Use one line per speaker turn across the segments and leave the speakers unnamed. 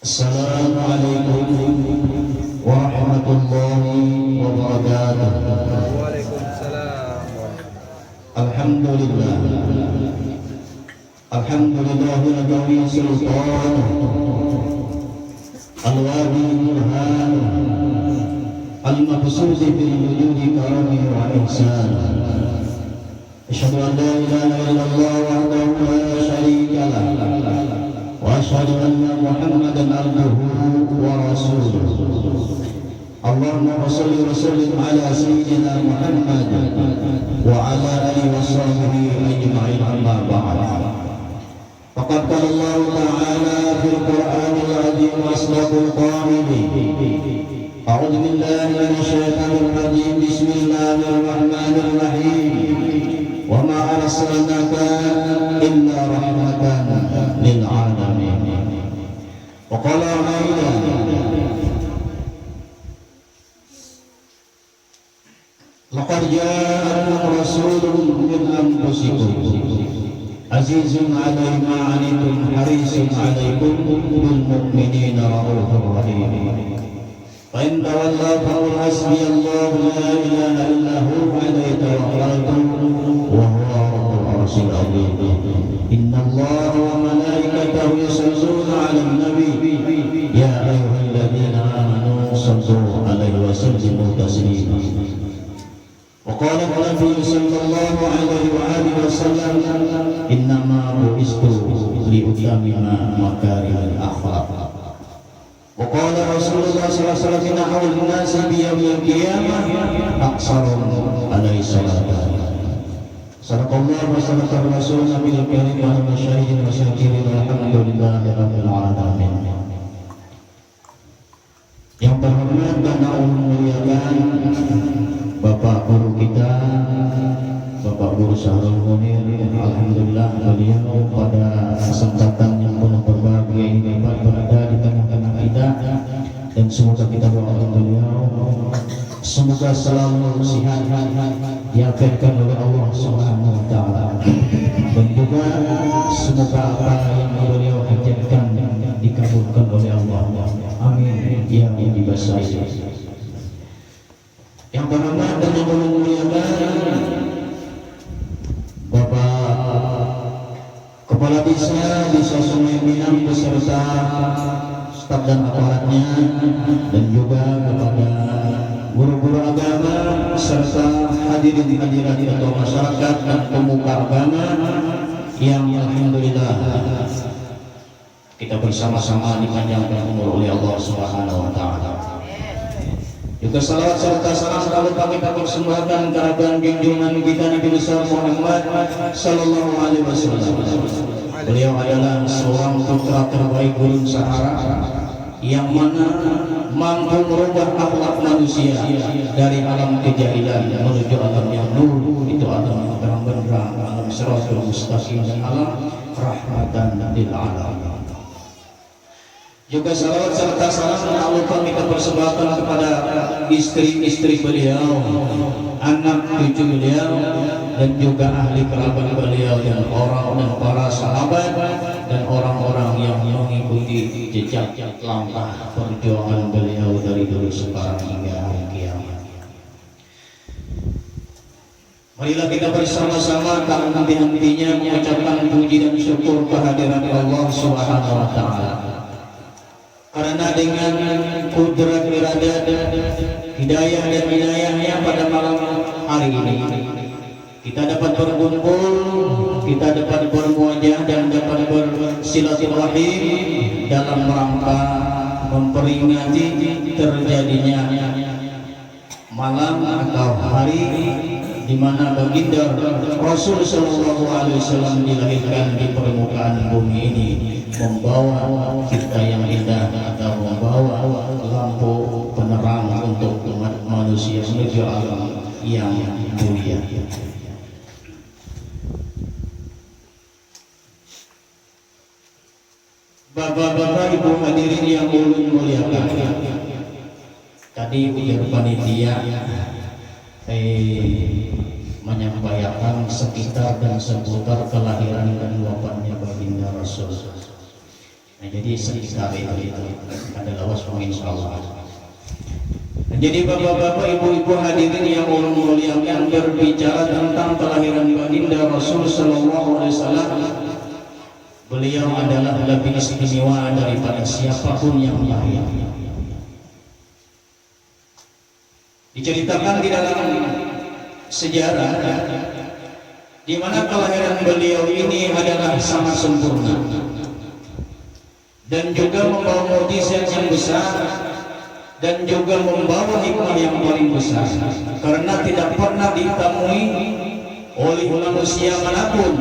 Assalamualaikum warahmatullahi wabarakatuh.
Waalaikumsalam.
Alhamdulillah. Alhamdulillahirabbil sultan. Al-wadi burhan. Al-mabsudi bil wujudi karami wa ihsan. Asyhadu an la ilaha illallah wahdahu la syarika lah. وأشهد أن محمدا عبده ورسوله اللهم صل وسلم على سيدنا محمد وعلى آله وصحبه أجمعين أما بعد فقد قال الله تعالى في القرآن العظيم أصدق القائلين أعوذ بالله من الشيطان الرجيم بسم الله الرحمن الرحيم وما أرسلناك إلا رحمة للعالمين وقال أيضا لقد جاءكم رسول من أنفسكم عزيز عليه ما عنتم حريص عليكم بالمؤمنين رؤوف رحيم فإن تولوا فقل حسبي الله لا إله إلا هو عليه توكلت وهو رب العرش العظيم إن الله وملائكته يصلون على النبي يا أيها الذين آمنوا صلوا عليه وسلموا تسليما وقال النبي صلى الله عليه وآله وسلم إنما بعثت لأتمم مكارم الأخلاق وقال رسول الله صلى الله عليه وسلم إن أحوج الناس بيوم القيامة أقصرهم عليه الصلاة صدق الله وصدق الرسول النبي الكريم والمشاهدين والشاكرين والحمد لله رب العالمين. Yang terhormat dan Allah muliakan Bapak Guru kita, Bapak Guru Syahrul Munir, alhamdulillah beliau pada kesempatan yang penuh berbahagia ini dapat berada di tengah-tengah kita, dan semoga kita doakan beliau semoga selalu sehat diafiatkan oleh Allah Subhanahu wa taala, dan juga semoga apa yang beliau hajatkan dikabulkan oleh Allah. Amin ya rabbal alamin. Yang terhormat dan yang muliakan dan aparatnya, dan juga kepada guru-guru agama serta hadirin hadirat atau masyarakat dan pemuka agama yang alhamdulillah kita bersama-sama dipanjangkan umur oleh Allah Subhanahu wa taala. Juga salawat serta salam selalu kami persembahkan kehadiran junjungan kita Nabi besar Muhammad sallallahu alaihi wasallam. Beliau adalah seorang putra terbaik gurun Sahara yang mana mampu merubah akhlak manusia dari alam kejahilan menuju alam yang nur, itu alam yang terang benderang, alam siratal mustaqim dan alam rahmatan lil alamin. Juga salawat serta salam selalu kami persembahkan kepada istri-istri beliau, anak cucu beliau, dan juga ahli kerabat beliau dan orang dan para sahabat dan orang-orang yang mengikuti jejak langkah perjuangan beliau dari dulu sekarang hingga hari kiamat. Marilah kita bersama-sama tak henti-hentinya mengucapkan puji dan syukur kehadiran Allah Subhanahu wa taala. Karena dengan kudrat iradat, hidayah dan inayahnya pada malam hari ini kita dapat berkumpul, kita dapat bermuajah dan dapat bersilaturahim dalam rangka memperingati terjadinya malam atau hari di mana baginda Rasul sallallahu alaihi wasallam dilahirkan di permukaan bumi ini, membawa cipta yang indah atau membawa lampu penerang untuk umat manusia menuju alam yang mulia. Bapak-bapak, ibu hadirin yang ulun muliakan, tadi ujar panitia menyampaikan sekitar dan seputar kelahiran dan wafatnya baginda Rasul. Nah, jadi sekitar itu adalah wasfah insyaallah. Jadi bapak-bapak, ibu-ibu hadirin yang ulun muliakan, berbicara tentang kelahiran baginda Rasul sallallahu alaihi wasallam, beliau adalah lebih istimewa daripada siapapun yang lain. Diceritakan di dalam sejarah di mana kelahiran beliau ini adalah sangat sempurna dan juga membawa mukjizat yang besar dan juga membawa hikmah yang paling besar, karena tidak pernah ditemui oleh manusia manapun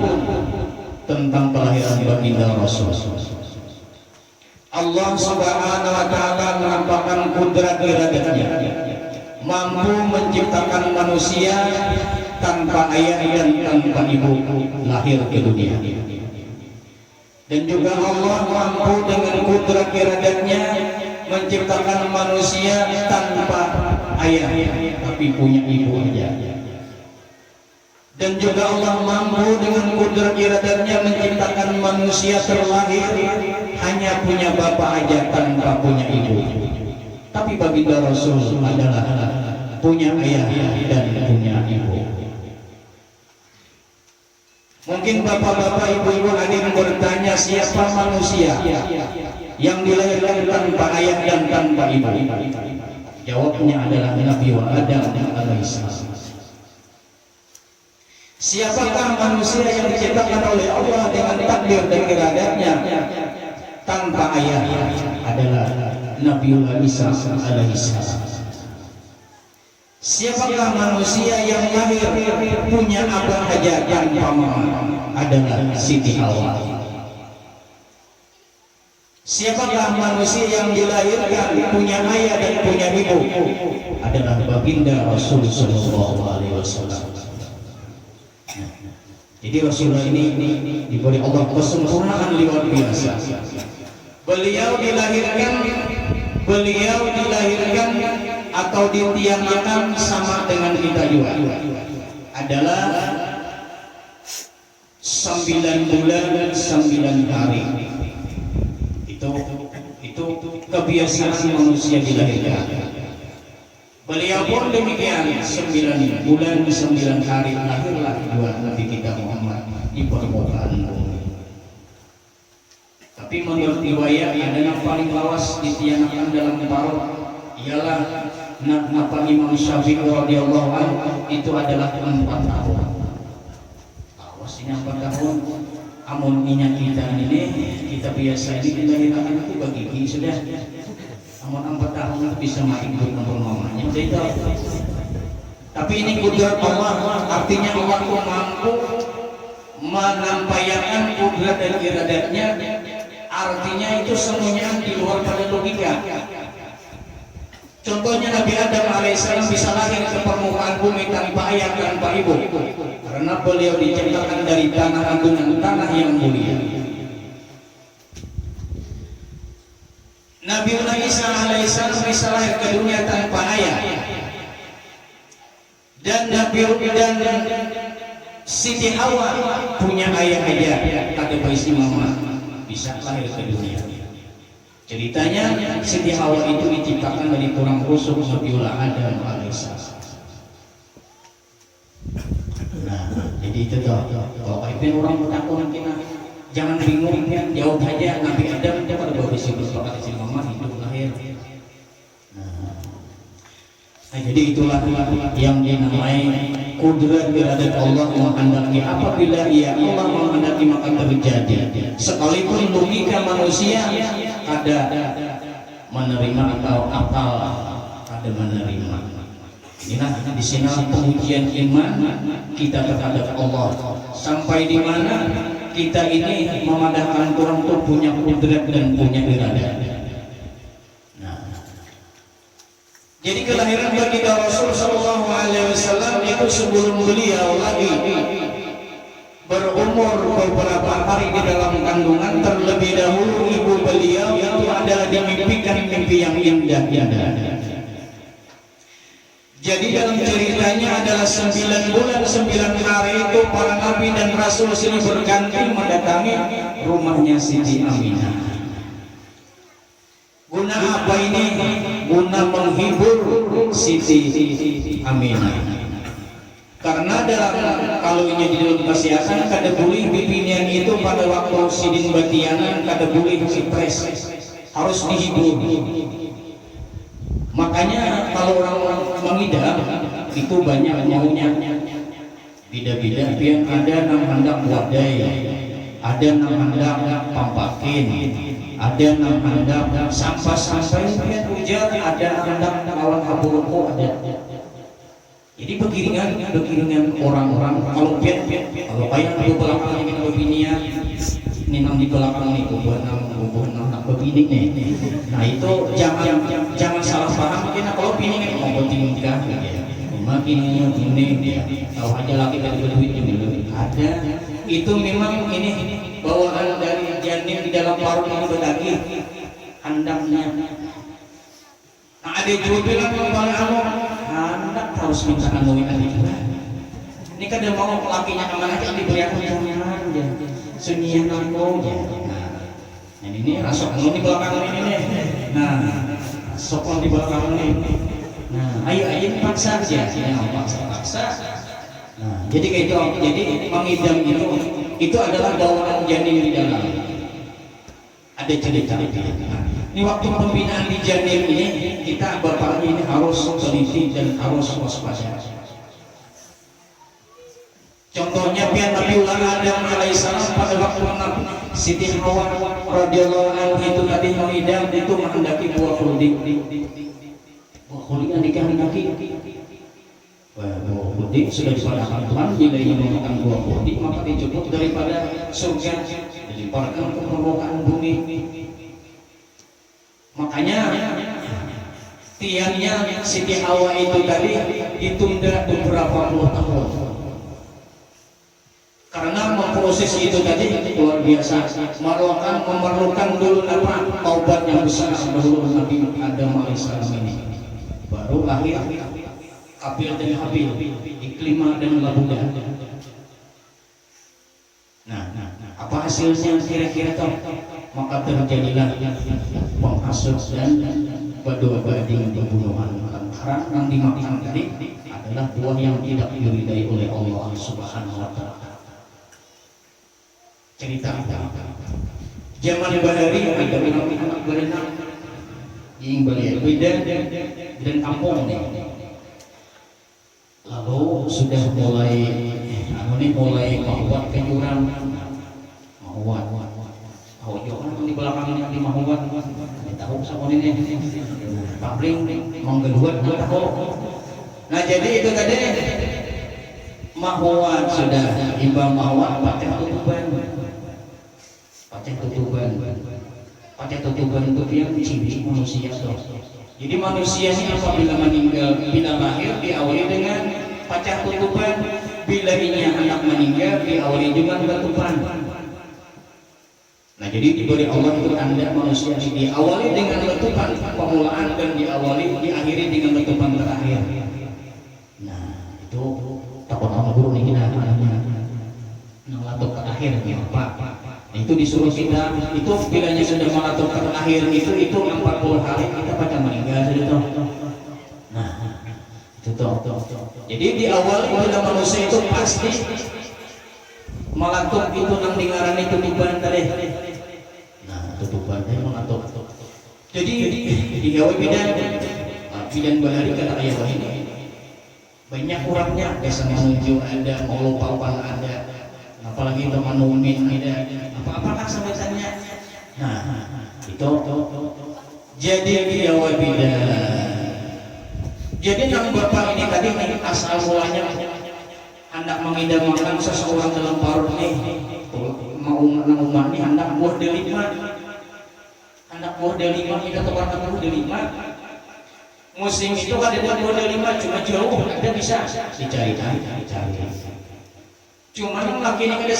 tentang kelahiran baginda Rasul. Allah Subhanahu wa taala menampakkan kudrat iradatnya, mampu menciptakan manusia tanpa ayah dan tanpa ibu lahir ke dunia. Dan juga Allah mampu dengan kudrat iradatnya menciptakan manusia tanpa ayah tapi punya ibu aja. Dan juga Allah mampu dengan kudrat iradatnya menciptakan manusia terlahir hanya punya bapak aja tanpa punya ibu. Tapi baginda Rasul adalah punya ayah dan punya ibu. Mungkin bapak-bapak, ibu-ibu hadirin bertanya, siapa manusia yang dilahirkan tanpa ayah dan tanpa ibu? Jawabnya adalah Nabi Adam alaihissalam. Siapakah manusia yang diciptakan oleh Allah dengan takdir dan iradatnya tanpa ayah? Adalah Nabiullah Isa alaihissalam. Siapakah manusia yang lahir punya abah aja tanpa mama? Adalah Siti Hawa. Siapakah manusia yang dilahirkan punya ayah dan punya ibu? Adalah baginda Rasul sallallahu alaihi wasallam. Jadi Rasulullah ini diberi Allah kesempurnaan luar biasa. Beliau dilahirkan atau ditiadakan sama dengan kita juga, adalah 9 bulan 9 hari. Itu kebiasaan manusia dilahirkan. Beliau pun demikian, 9 bulan 9 hari lahirlah dua Nabi kita Muhammad di permukaan bumi. Tapi menurut riwayat ada yang paling lawas ditiadakan dalam parut ialah napa Imam Syafi'i radhiyallahu anhu itu adalah 4 tahun. Lawas ini 4 tahun. Amun minyak kita ini kita biasa ini dilahirkan itu bagi sudah. Amun 4 tahun itu bisa mati hidup mamanya. Jadi tapi ini kudrat Allah, artinya Allah mampu menampakkan kudrat dan iradatnya. Artinya itu semuanya di luar pada logika. Contohnya Nabi Adam alaihissalam bisa lahir ke permukaan bumi tanpa ayah tanpa ibu, karena beliau diciptakan dari tanah agungan, tanah yang mulia. Nabi Isa alaihissalam bisa lahir ke dunia tanpa ayah, dan Nabi dan Siti Hawa punya ayah aja, ada bayi mama bisa lahir ke dunia. Ceritanya Siti Hawa itu diciptakan dari tulang rusuk Nabiullah Adam alaihissalam. Nah, jadi itu tuh. Kalau kayak orang bertakwa kita jangan bingung ya, jawab aja Nabi Adam dia pada bawa disini bapak si mama hidup lahir. Nah, jadi itulah yang dinamai kudrat iradat Allah menghendaki. Apabila ia Allah menghendaki maka terjadi. Sekalipun logika manusia ada menerima atau akal ada menerima. Inilah di sini pengujian iman kita terhadap Allah. Sampai di mana kita ini memadahkan Tuhan itu punya kudrat dan punya iradat. Jadi kelahiran baginda Rasul Sallallahu Alaihi Wasallam itu sebelum beliau lagi berumur beberapa hari di dalam kandungan, terlebih dahulu ibu beliau itu adalah dimimpikan mimpi yang indah. Jadi dalam ceritanya adalah 9 bulan 9 hari itu para nabi dan rasul sini berganti mendatangi rumahnya Siti Aminah. Guna apa ini? Guna menghibur Siti Aminah. Karena kalau ini di dalam kesehatan kada boleh bibinian itu pada waktu sidin batianan kada boleh stres, harus dihibur. Makanya kalau orang mengidap itu banyak maunya beda-beda. Biar ada yang hendak wadai, ada yang hendak pampakin, ada yang hendak sampai hujan, ada yang hendak lawan abu rokok, ada. Jadi begiringan orang-orang. Kalau kayak di belakang ini beginian, ini nang di belakang ini bubuhan nak begini nih. Nah itu jangan salah paham. Mungkin kalau bini kan mau penting nikah, makin ini tahu aja laki dari berduit ini ada. Itu memang ini bawaan dari janin di dalam parut ini berdaki handangnya. Nah ada juga bilang kamu hendak harus minta anuin juga. Ini kan dia mau lakinya kemana aja diberi aku jangan sunyian aku. Nah ini rasok anu di belakang ini nih. Nah sokong di belakang ini. Nah ayo paksa aja, paksa. Nah jadi kayak itu, jadi mengidam itu adalah bawaan janin di dalam. Ada cerita. Ini waktu pembinaan di janin ini kita bapak ini harus teliti dan harus waspada. Contohnya biar Nabiullah Adam alaihissalam pada waktu Siti Hawa radhiyallahu anha itu tadi mengidam itu menghendaki buah khuldi. Buah khuldi yang dikehendaki. Buah khuldi sudah dipadahkan Tuhan bila ingin memakan buah khuldi maka dicopot daripada surga dilemparkan ke permukaan bumi. Makanya tiangnya Siti Hawa itu tadi ditunda beberapa puluh tahun karena memproses itu tadi luar biasa. Memerlukan dulu obat yang besar sebelum Nabi Adam alaihissalam ini baru lahir Kabil dan Habil, Iklimah dan Labuda. Nah, apa hasilnya kira-kira tahu? Maka terjadilah penghasut dan badu-bading pembunuhan. Karena yang dimakan tadi adalah buah yang tidak diridai oleh Allah Subhanahu wa Ta'ala. Cerita Zaman bahari ada anak berenang yang balik bidan dan kampung nih. Lalu sudah mulai mahuat ke jurang, mahuat. Oh jangan di belakang ini di mahuat. Tahu sama ini pabrik menggeluat tahu. Nah jadi itu tadi mahuat sudah imbang mahuat pakai tutupan itu yang ciri manusia tuh. Jadi manusia ini apabila meninggal, bila lahir diawali dengan pacah tutupan, bila ini anak meninggal diawali dengan letupan. Nah jadi diberi Allah itu tanda manusia ini diawali dengan letupan permulaan dan diakhiri dengan letupan terakhir. Nah itu takut sama guru nih kita letup terakhir Pak. Itu disuruh kita itu bilanya sudah melatuk terakhir itu 40 hari kita pada meninggal sudah. Nah itu toh. Jadi di awal bila manusia itu pasti melatuk itu nang dengaran itu tutupan tadi. Nah tutupan tadi melatuk. Jadi di gawe bidan bahari kata ayah ini banyak kurangnya desa menuju ada mau lupa ada. Apalagi itu manumin ada apa-apa sebenarnya. Nah itu jadi dia wabidah. Jadi nang bapak ini tadi asal mulanya hendak mengidamkan seseorang dalam parut nih mau nang umat nih hendak buah delima kita tukar buah delima musim itu kan ada buah delima cuma jauh ada bisa dicari. Cuma laki ini ada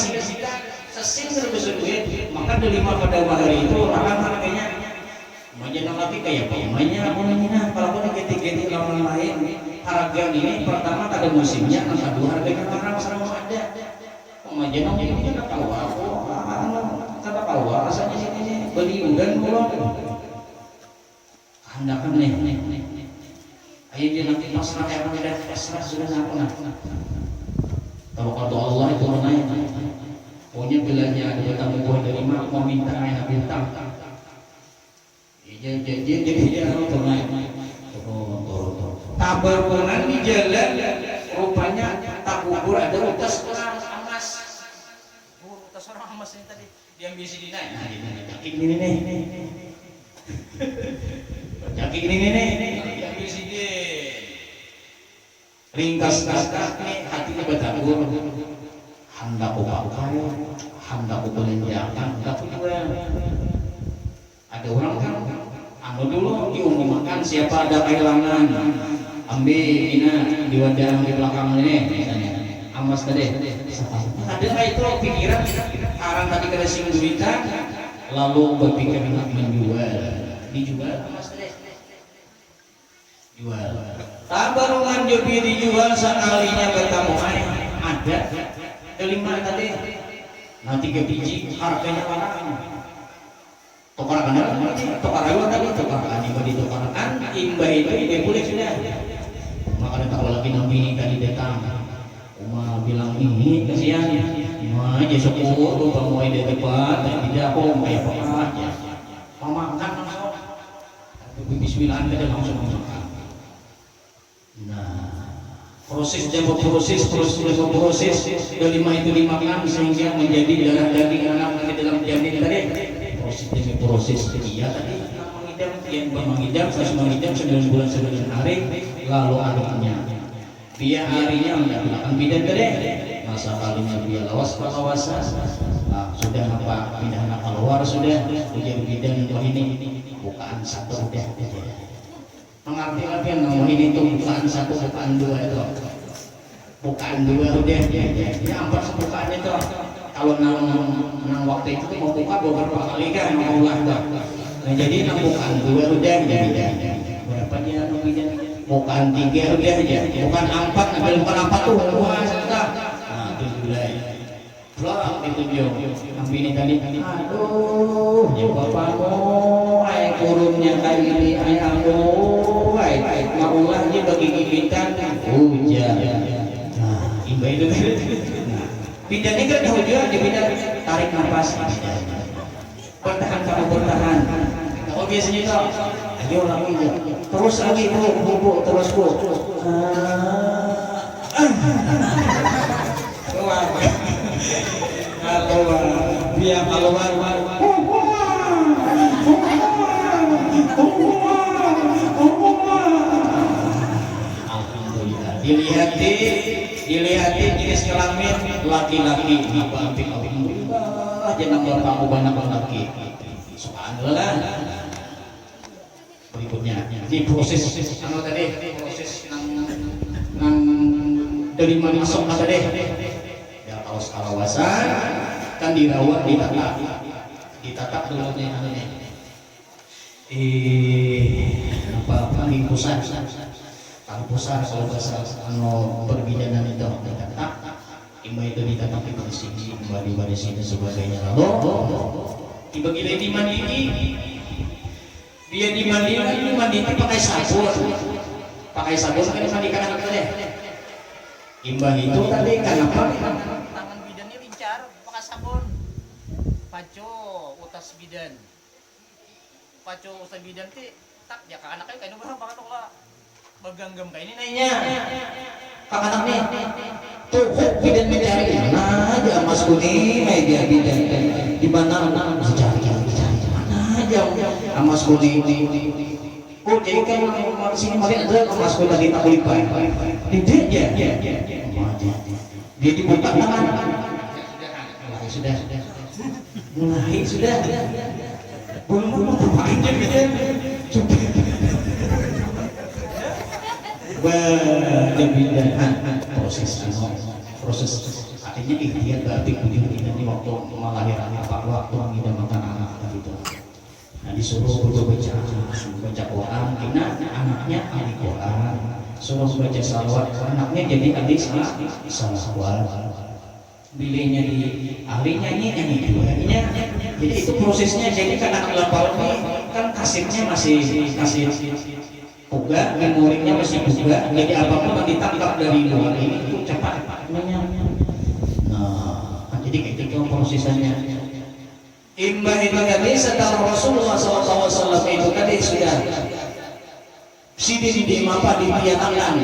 sesing terus duit, maka delima pada hari itu orang harganya. Macam laki kayak pemainnya aku nanya, kalau aku diketik-ketik lawan lain, harga ini pertama tak ada musimnya, yang kedua harganya orang selalu ada. Macam ini kan tahu aku, kata tahu rasanya sini beli udan pulang. Hendakan nih, ayo dia nanti pasrah yang udah pasrah sudah nak. Kalau kata Allah itu naik, pokoknya bilanya ada tamu buah dari mak mau minta anak bintang. Jadi dia harus naik. Tabar pulang di jalan, rupanya tak kubur ada utas orang emas. Utas orang emas ini tadi diambil sini naik. Nah ini ini nih. Caki ini diambil sini. Ringkas nih hatinya bertabur hendak upaya hendak belanjakan hendak jual. Ada orang kan anu dulu diumumkan siapa ada kehilangan ambil ini di wadah di belakang ini misalnya amas tadi ada itu pikiran orang tadi kena sing duitan lalu berpikir hendak dijual amas tadi jual. Tabarungan jopi dijual sekalinya bertamu ada delima tadi nanti ke biji harganya mana tukar imbah itu dia boleh sudah maka kalau lagi nabi tadi datang Uma bilang ini kasihan aja syukur lupa mau ide depan tidak aku kayak apa aja mama makan langsung bismillah aja langsung makan. Nah, proses delima itu dimakan sehingga menjadi darah daging anak di dalam janin tadi. Proses dia tadi mengidam 9 bulan 9 hari lalu aduknya. Dia harinya melakukan bidan tadi. Masa kalinya dia lawas. Nah, sudah apa pindah keluar sudah ujian bidan ini bukaan satu udah. Mengerti lagi yang ngomongin itu bukaan satu bukaan dua itu bukaan dua udah ya ampas bukaan itu kalau nang waktu itu mau buka beberapa kali kan mau ulang tuh nah jadi nang bukaan dua udah jadi berapa dia namanya bukaan 3 udah aja bukan 4 ambil bukan 4 tuh wah sudah nah itu mulai belum ditunjuk ambil ini tadi aduh ya bapakmu ay kurunnya kali ini ayahmu maulah dia bagi gigitan hujan. Nah, imbah itu bidan ini kan hujan di bidan tarik nafas.
Bertahan kamu bertahan. Oh biasanya itu. Ayo lagi ya. Terus lagi bu, terus bu. Keluar. Keluar. Biar keluar. Alhamdulillah. Dilihatin jenis kelamin laki-laki. Alhamdulillah. Jangan kamu banyak laki. Subhanallah. Berikutnya di proses anu tadi proses nang dari mana masuk tadi ya kalau sekalawasan kan dirawat ditatap dulu nih anunya apa pangkusan kalau bahasa anu perbidanan itu ditatap imba itu ditatap di sini imba di sini sebagainya lalu dibagi di mandiri dia mandi pakai sabun kan dimandikan anak tadi imbah itu tadi kenapa
tangan bidannya lincar pakai sabun paco utas bidan ti tak ya ke anaknya kayak berapa kan lah berganggam kayak ini nanya
pak anak nih tuh bidan mencari mana aja mas kuning media bidan di mana bisa cari mana aja mas kuning oh jadi kan sini kemarin ada mas kuning tadi tak kulit baik dia dibuka tangan sudah belum pakai bidan berbidan proses artinya ikhtiar berarti ini waktu melahirkan waktu mengidam makan anak gitu. Nah disuruh baca Quran, karena anaknya ahli Quran, suruh baca salawat, anaknya jadi ahli salawat. Bilenya di ahli nyanyi duanya. Jadi itu prosesnya jadi kan anak lapar ini kan kasirnya masih buka, memorinya masih buka, jadi apapun yang ditangkap dari luar ini itu cepat. Nah, jadi kayak gitu prosesnya. Imbah itu tadi setelah Rasulullah SAW itu tadi sudah Sidin di mapa dipiatakan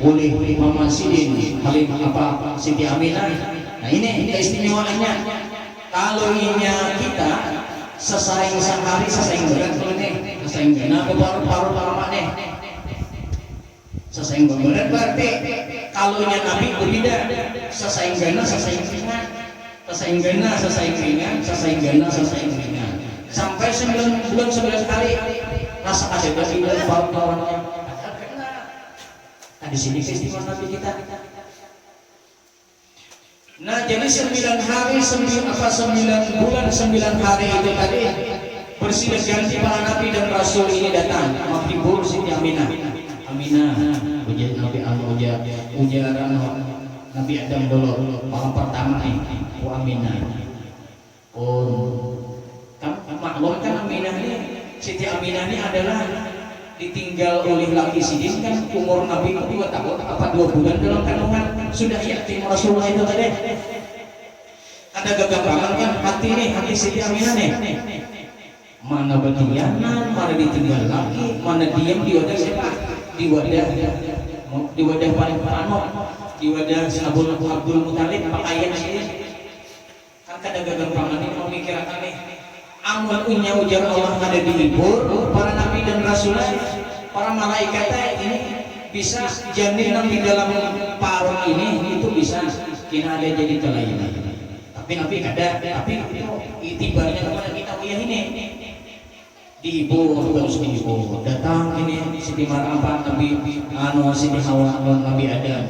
oleh Mama Sidin Halim apa Siti Aminah. Nah ini keistimewaannya. Kalau inya kita sesaing sehari sesaing berat nih, sesaing berat paru nih. Sesaing berat berarti kalau nya Nabi berbeda sesaing gana sesaing ringan sampai 9 bulan 9 hari rasa kasih kasih dan paru-parunya. Nah di sini festival Nabi kita. Nah jadi 9 hari 9 bulan 9 hari itu tadi bersilih ganti para Nabi dan Rasul ini datang menghibur Siti Aminah ujar Nabi ujaran Nabi Adam dulu malam pertama nih Aminah kan maklum kan Aminah ini Siti Aminah ini adalah ditinggal oleh laki Sidin kan umur Nabi 2 tahun apa 2 bulan dalam kandungan sudah yatim Rasulullah itu tadi ada gagapangan kan hati Siti Aminah nih mana berkhianat, mana ditinggal laki, mana diam di wadah siapa? Di wadah paling parano, di wadah Abdul Muthalib pakaian ini kan kadang-kadang pangan ini memikirkan nih amun ujar Allah ada dihibur para nabi dan rasul para malaikat ini bisa jamin di dalam parang ini itu bisa kena ada jadi telayan tapi ada tapi itibarnya kepada kita ini dihibur terus dihibur datang ini Siti Maryam Nabi Siti Hawa Nabi Adam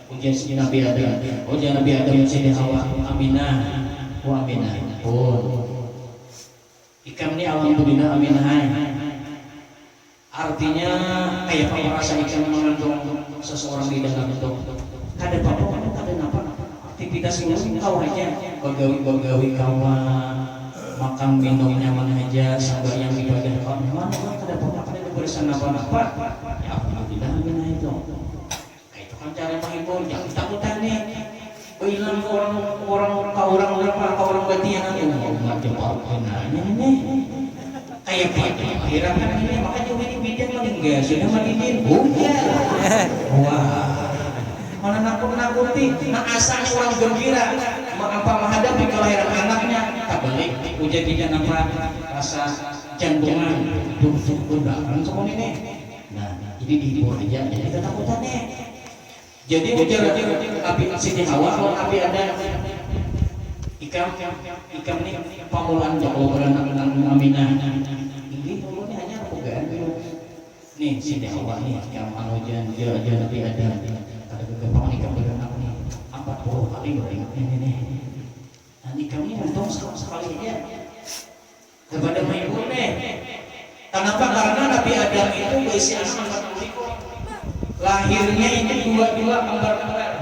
ujian Siti Nabi Adam ujian Nabi Adam Siti Hawa Aminah ikam ini alhamdulillah Aminah artinya kayak merasa ikam mengandung seseorang di dalam itu kada apa-apa kada apa aktivitas ini kau aja bagawi kawan makan minum nyaman aja sambil yang ibadah kau nyaman kada apa-apa kada berusaha apa-apa ya alhamdulillah Aminah itu kan cara menghibur jangan takutan nih bilang orang berapa orang batian aja umat jawab nanya nih kayak gitu akhirnya kan ini makanya ini bidan meninggal sudah mandidin wah mana nakuti nah asalnya orang gembira apa menghadapi kelahiran anaknya tak balik jadi apa rasa jantungan duduk undangan semua ini nah jadi dihibur aja jadi ketakutannya jadi ujar api Siti Hawa kalau api ada ikam nih pamulan jauh beranak Aminah ini mulutnya hanya bukan nih Siti Hawa nih ikam anujan dia nabi ada kegempaman ikam beranak nih 40 kali beringat ini dan ikam ini untung sekali aja kepada Maimun nih kenapa karena Nabi Adam itu berisi anak 40 lahirnya itu dua kembar-kembar.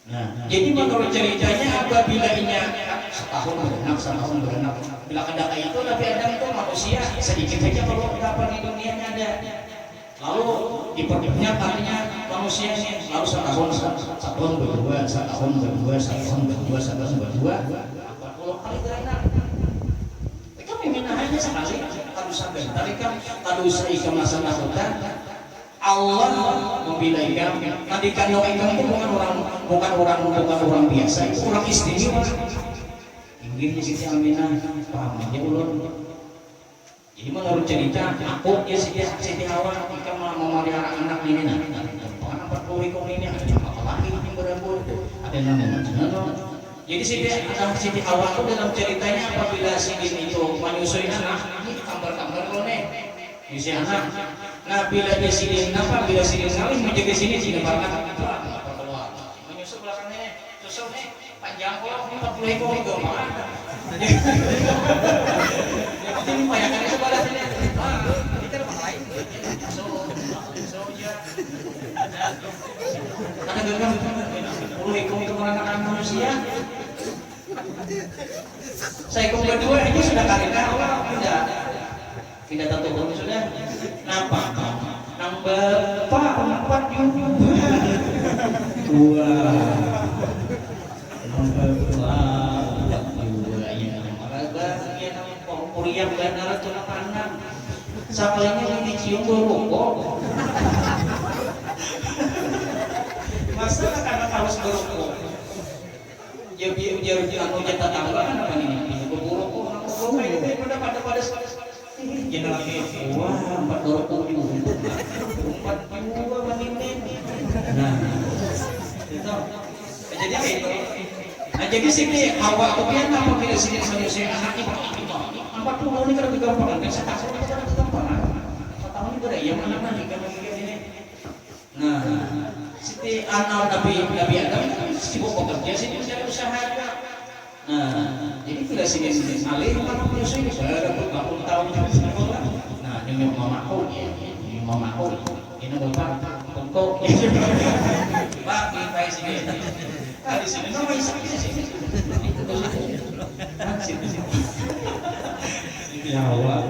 Nah, jadi menurut ceritanya apabila ini setahun berenang, bila ada kayak itu Nabi Adam itu manusia sedikit saja kalau kapan di dunia ada. Lalu diperbanyak katanya manusianya, lalu setahun berdua, 40 kali berenang. Mereka memang hanya sekali, kalau sampai tadi kan kalau saya ikan masa nakutan. Allah membela ikam. Nanti kan ikam itu bukan orang biasa, itu orang istimewa. Inggirnya Siti Aminah, paham aja ulun. Jadi menurut cerita, aku ya Siti Hawa, ikam memelihara anak ini nah. Pengen 40 ekor ini ada yang laki yang berambut, ada yang namanya. Jadi Siti Hawa itu dalam ceritanya apabila Sidin itu menyusui anak, ini kamar-kamar lo nih, isi anak. Nah bila dia sini ngalih menjaga sini barang keluar menyusul belakangnya susul nih panjang kok 40 ekor itu mana jadi bayangannya sebelah sini ini kan orang lain so ya ada genggam 10 ekor itu merantakan manusia saya ekor kedua ini sudah karina tidak tertutup sudah nampak nang berempat juga dua ya Kuriam benar tuh kanan sakalinya ini cium berukuk masa karena harus berukuk ya biar anu jatah tambah kan apa ini berukuk kayak itu pada jenderal wah 40 menit nah itu jadi itu nah jadi sini Hawa kemudian apa kita sini manusia anaknya 40 ini kan kegampangan kan saya takut itu kan kegampangan 4 tahun itu ada yang mana kan ini nah Siti anak Nabi Adam kan sibuk bekerja sini mencari usaha juga nah jadi bila sini alih mana menyusui sudah berpuluh tahun nah ini mamaku ini bapak untuk pak kita sini nah di sini nama isaknya sini Siti Hawa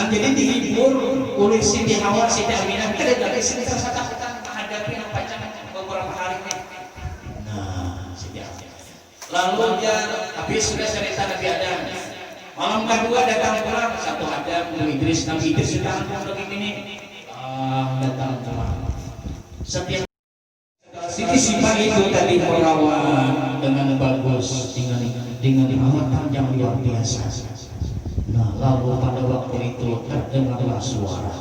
jadi dihibur oleh Siti Hawa Siti Aminah kita dari sini terasa takutan menghadapi yang panjang beberapa hari ini nah Siti Hawa lalu dia habis sudah cerita Nabi Adam malam kedua datang pulang satu Adam Nabi Idris datang begini datang pulang setiap Siti Sifat itu tadi merawat dengan bagus dengan perawatan yang luar biasa. Nah lalu pada waktu itu terdengarlah suara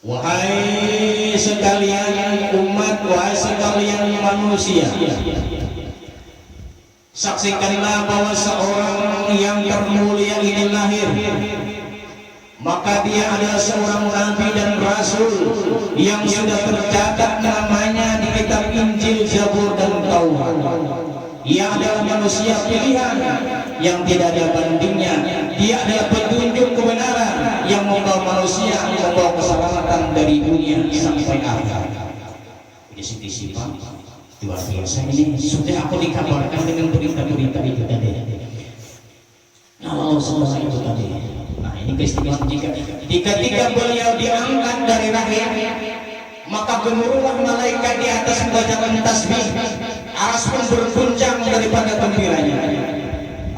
wahai sekalian umat, wahai sekalian manusia, saksikanlah bahwa seorang yang termulia ini lahir, maka dia adalah seorang nabi dan rasul yang sudah tercatat namanya di kitab Injil, Zabur dan Taurat. Ia adalah manusia pilihan yang tidak ada bandingnya. Dia adalah petunjuk kebenaran yang membawa manusia membawa keselamatan dari dunia sampai akhir. Jadi Siti Sifat luar biasa ini sudah aku dikabarkan dengan berita-berita itu tadi. Nah lalu setelah itu tadi, nah ini keistimewaan ketika beliau diangkat dari rahim, maka gemuruhlah malaikat di atas membacakan tasbih, aras pun berguncang daripada gembiranya.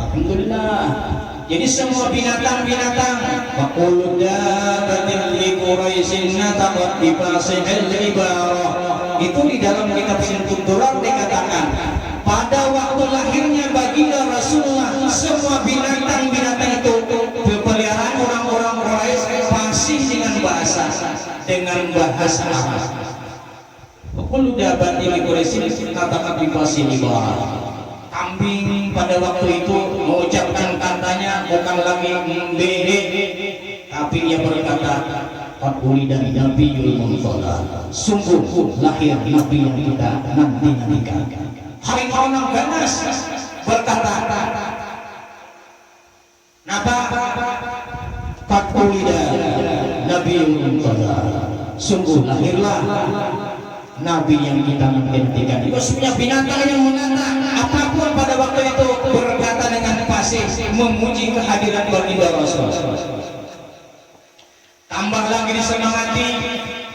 Alhamdulillah. Jadi semua binatang-binatang waqul dabatin li quraisyin nataqat bi fasihil ibarah. Itu di dalam kitab Sintul Durar dikatakan pada waktu lahirnya baginda Rasulullah semua binatang-binatang itu peliharaan orang-orang Quraisy fasih dengan bahasa Arab. Waqul dabatin li quraisyin nataqat bi fasihil ibarah. Kambing pada waktu itu mengucapkan katanya bukan lagi membehe, tapi ia berkata qad ulida nabiyyul mursala, sungguh lahir nabi yang kita nanti-nantikan. Harimau yang ganas berkata napa qad ulida nabiyyul mursala, sungguh lahirlah nabi yang kita nantikan. Itu semuanya binatang yang menantang apapun pada waktu itu berkata dengan fasih memuji kehadiran baginda Rasul. Tambah lagi disemangati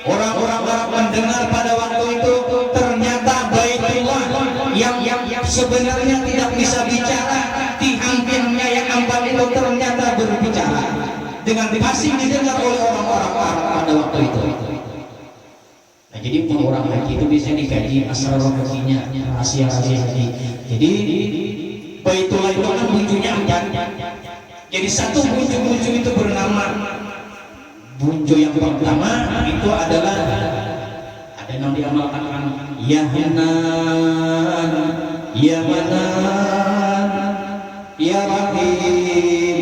orang-orang Arab mendengar pada waktu itu ternyata Baitullah yang sebenarnya tidak bisa bicara, tiang-tiangnya yang ambal itu ternyata berbicara dengan fasih didengar oleh orang-orang Arab pada waktu itu. Nah, jadi orang haji itu bisa dikaji asal rohaninya, rahasia-rahasia haji. Jadi Baitullah itu kan bunjunya 4. Jadi satu bunju itu bernama, bunju yang pertama itu adalah ada yang diamalkan ya Hanan, ya Manan, ya Rahim,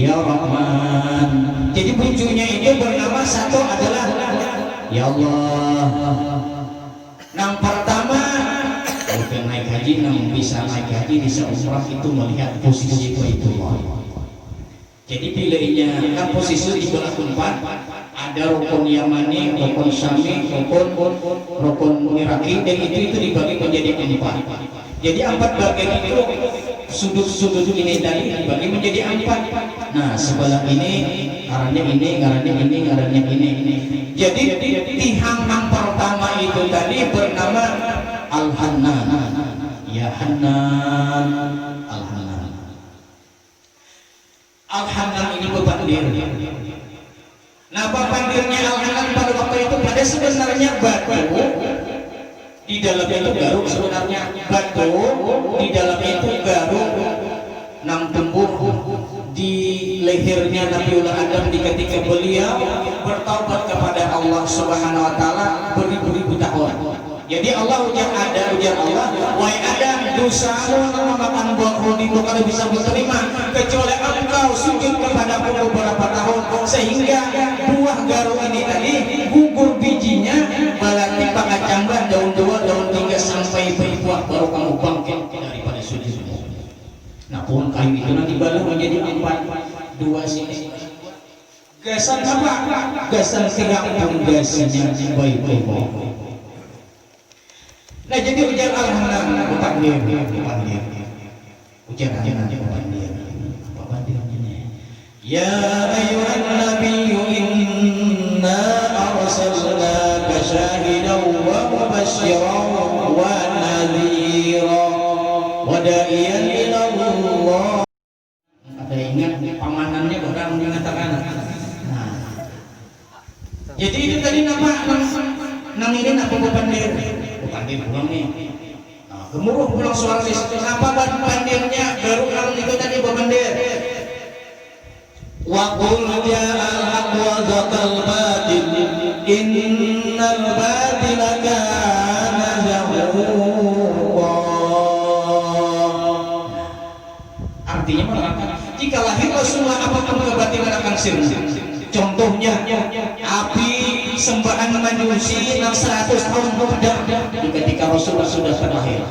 ya Rahman. Jadi bunjunya itu bernama satu adalah ya Allah. Yang pertama kalau naik haji, yang bisa naik haji bisa umrah itu melihat posisi Baitullah. Jadi pilihnya kan posisi di belah 4 ada rukun Yamani, rukun Syami, rukun Iraki, dan itu dibagi menjadi 4. Jadi 4 bagian itu sudut-sudut ini tadi dibagi menjadi 4. Nah sebelah ini arahnya ini, arahnya ini. Jadi tiang yang pertama itu tadi bernama Al-Hanan, ya Hanan, Al-Hanan. Al-Hanan ini pepandir. Nah pepandirnya Al-Hanan pada waktu itu pada sebenarnya batu, di dalamnya itu garuk, sebenarnya batu, di dalamnya itu garuk, 6 tembur di lehernya Nabiullah Adam ketika beliau bertaubat kepada Allah Subhanahu wa taala beribu-ribu tahun. Jadi Allah ujar Allah, wahai Adam, dosamu memakan buah roti itu kalau bisa diterima kecuali engkau sujud kepadaku beberapa tahun sehingga buah garuk ini tadi gugur bijinya berarti pangacamban daun 2, daun 3 sampai berbuah baru kamu bangkit daripada sujudmu. Nah pohon kayu itu nanti baru menjadi 4, 2 sini. Gasan apa? Gasan kerang pondasinya Baitullah. Nah jadi ujar Al-Hanan pepandir. Ujar nanti pepandir. Apa pandirnya? Ya ayyuhan nabiyyu inna arsalnaka syahidan wa mubasysyiran wa nadhiran wa da'iyan ila Allah. Ada ingat pamanannya orang mengatakan. Nah. Jadi itu tadi nama ini apa pepandir? Pandir pulang nih. Nah, gemuruh pulang suara di situ. Apa pandirnya? Baru orang itu tadi pepandir. Wa qul ja'al haqq wa zaqal batil innal batila kana zahuqa. Artinya mengatakan jika lahir Rasulullah apapun kebatilan akan sirna. Contohnya api sembahan majusi yang 100 tahun padam ketika Rasulullah sudah terlahir.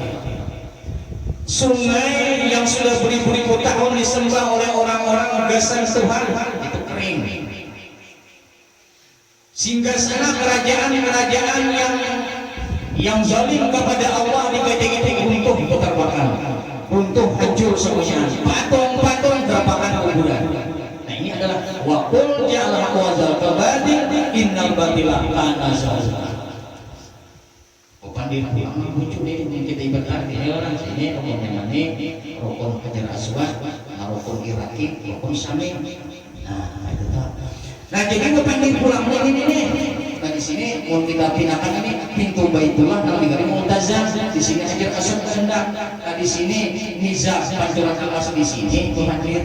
Sungai yang sudah beribu-ribu tahun disembah oleh orang-orang gasan Tuhan itu kering. Sehingga sana kerajaan-kerajaan yang zalim kepada Allah diketik-ketik runtuh terbakar, runtuh hancur semuanya. Patung-patung terbakar kuburan. Ini adalah waqul ja'al haqqa wa zaqal batil innal batila kana zahuqa. pandir pulang lucu deh kita ibadah ini orang sini rokok Yamani, rokok Hajar Aswad, rokok Iraki, rokok Syami. Nah itu tak. Nah jadi pandir pulang ini nih. Nah di sini mau kita pindahkan ini pintu Baitullah kalau di Mu'tazah, di sini Hajar Aswad Kehendak. Nah di sini Nizam Pancuran Al-Aswad di sini pandir.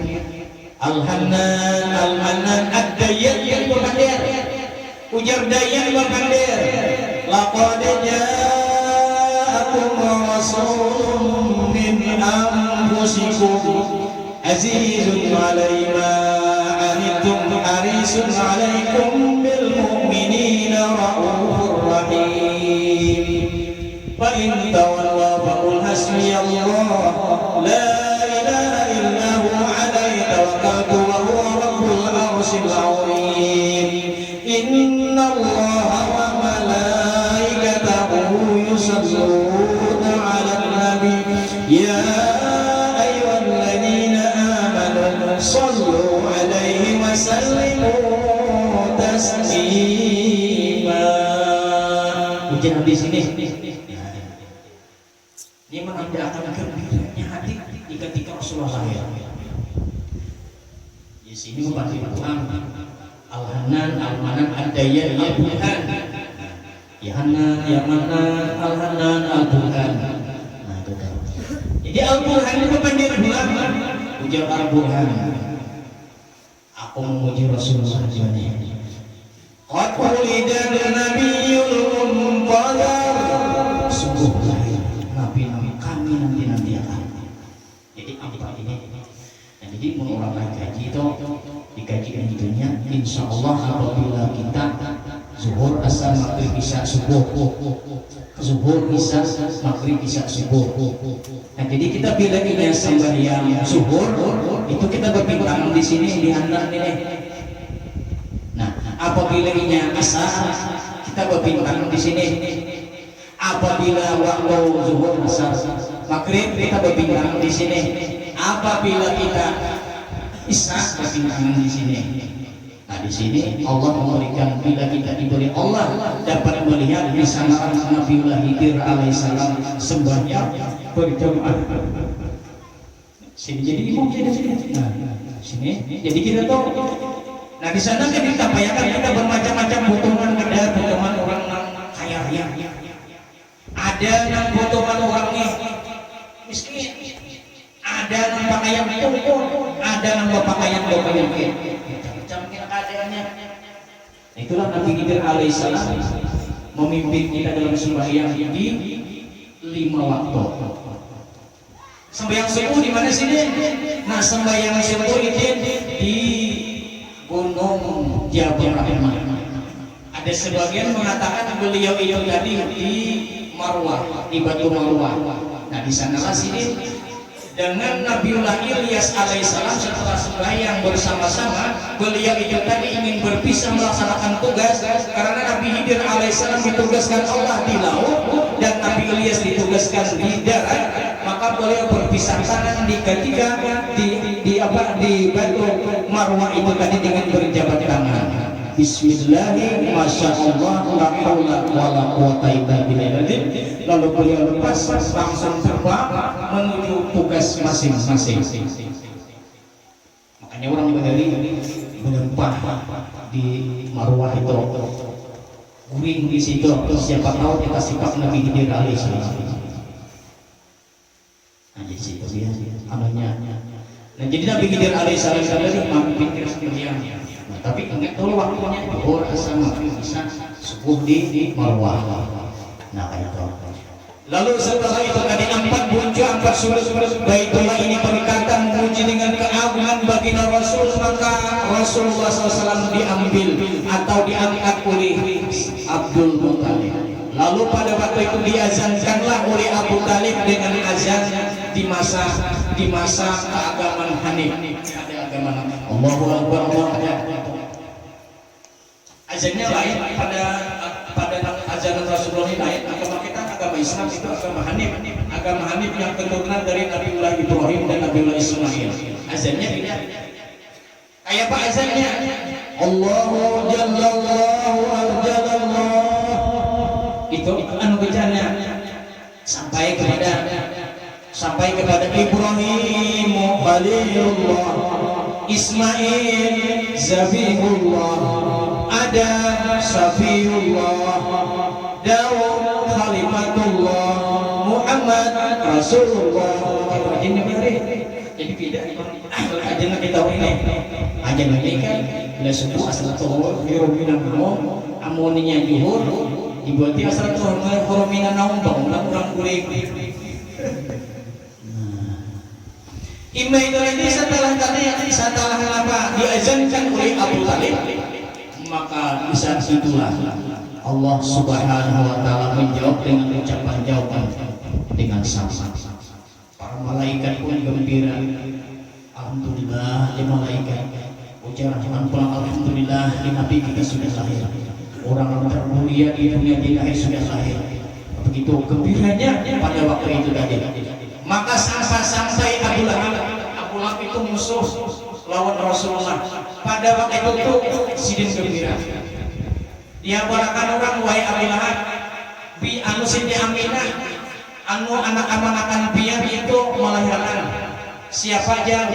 Al-Hanan, Al-Manan, Ad-Dayyat yang pandir. Ujar Dayan wa pandir. Laqad ja'akum rasulun min anfusikum azizun 'alaihi ma 'anittum harisun 'alaikum bil mu'minina raufur rahim. Fa in tawallaw faqul hasbiyallah la ilaha illa huwa 'alaihi tawakkaltu wa huwa rabbul 'arsyil 'azim. Innallaha wa يصلون على النبي يا أيها الذين آمنوا صلوا عليه وسلموا تسليما. Ujian di sini. Dia menandakan gembiranya hati ketika Rasulullah lahir. Di sini membantu Tuhan. Al-Hanan, Al-Manan, Ad-Dayyat, Al-Burhan. Ya Hanan, Ya Manan, Al-Hanan, Al-Burhan. Nah itu kan. Jadi Al-Burhan itu pandir bulan. Ujar Al-Burhan. Aku memuji Rasulullah ini. Qad wulida nabiyyul munqadar. Sungguh lahir Nabi kami nanti akan. Jadi apa ini? Nah, jadi mau orang gaji itu dikaji intinya insya Allah apabila kita zuhur asar maghrib isya subuh, zuhur isya maghrib isya subuh. Nah jadi kita bila ini sembahyang zuhur itu kita berbincang di sini di antara ini. Nah apabila ini asar kita berbincang di sini. Apabila waktu zuhur asar maghrib kita berbincang di sini. Apabila kita isya berbincang di sini. Nah di sini Allah memberikan bila kita diberi Allah dapat melihat bersama Nabiullah Khidir alaihissalam sembahyang berjamaah. Sini jadi imam jadi sini. Nah sini jadi kita tahu. Nah di sana kan kita bayangkan kita bermacam-macam potongan kedai potongan orang kaya raya. Ada yang potongan orangnya miskin. Ada yang pakaian tumpul, ada yang pakaian keadaannya. Itulah Nabi Khidir alaihissalam memimpin kita dalam sembahyang di 5 waktu. Sembahyang subuh di mana sini? Nah sembahyang subuh itu di Gunung Jabal Rahmah. Ada sebagian mengatakan beliau itu tadi di Marwah, di Batu Marwah. Nah di sanalah sini. Dengan Nabiullah Ilyas alaihissalam setelah sembahyang bersama-sama beliau itu tadi ingin berpisah melaksanakan tugas karena Nabi Khidir alaihissalam ditugaskan Allah di laut dan Nabi Ilyas ditugaskan di darat, maka beliau berpisah tangan di ketiga di Batu Marwah itu tadi dengan berjabat tangan. Bismillahirrahmanirrahim. Masya Allah, la haula wala quwwata illa billah. Lalu beliau lepas langsung terbang menuju tugas masing-masing. Makanya orang Bali menyembah di Marwah itu, guring di situ. Siapa tahu kita sifat Nabi Khidir alaihissalam. Nah di situ dia anunya. Nah jadi Nabi Khidir alaihissalam tadi mampir sekalian. Nah, tapi ingat dulu waktunya zuhur asar maghrib isya subuh di Marwah. Nah kayak itu. Lalu setelah itu tadi 4 bucu 4 surut Baitullah ini berkata memuji dengan keagungan baginda Rasul, maka Rasulullah SAW diambil atau diangkat oleh Abdul Muttalib. Lalu pada waktu itu diazankanlah oleh Abu Talib dengan azan di masa keagamaan Hanif. Ada agama Allahu Akbar, Allahu Akbar. Azannya lain pada azan Rasulullah ini lain. Agama kita agama Islam itu agama Hanif yang keturunan dari Nabiullah Ibrahim dan Nabiullah Ismail. Azannya beda. Kayak apa azannya? Allahu Jalla Allahu Arjalallah. Itu anu bacanya. sampai kepada Ibrahim Khalilullah, Ismail Zabihullah, Adam Safiyullah, Daud Khalifatullah, Muhammad Rasulullah. Ibrahim jadi beda aja nak kita ini aja nanti kan bila subuh asal tuh hirumina naum amoninya juhur dibuati asal tuh hirumina naum bangunan orang kuring. Imam ini setelah apa diazankan oleh Abu Talib, maka di saat itulah Allah Subhanahu wa taala menjawab dengan ucapan jawaban dengan sama. Para malaikat pun gembira. Alhamdulillah, ya malaikat. Ucapan pulang alhamdulillah, ya Nabi kita sudah lahir. Orang termulia di dunia di lahir sudah lahir. Begitu gembiranya pada waktu itu tadi. Maka sampai Abu Lahab itu musuh lawan Rasulullah. Pada waktu itu sidin gembira. Dia barakan orang wahai Abu Lahab, bi anu Siti Aminah, anu anak amanakan biar itu melahirkan. Siapa aja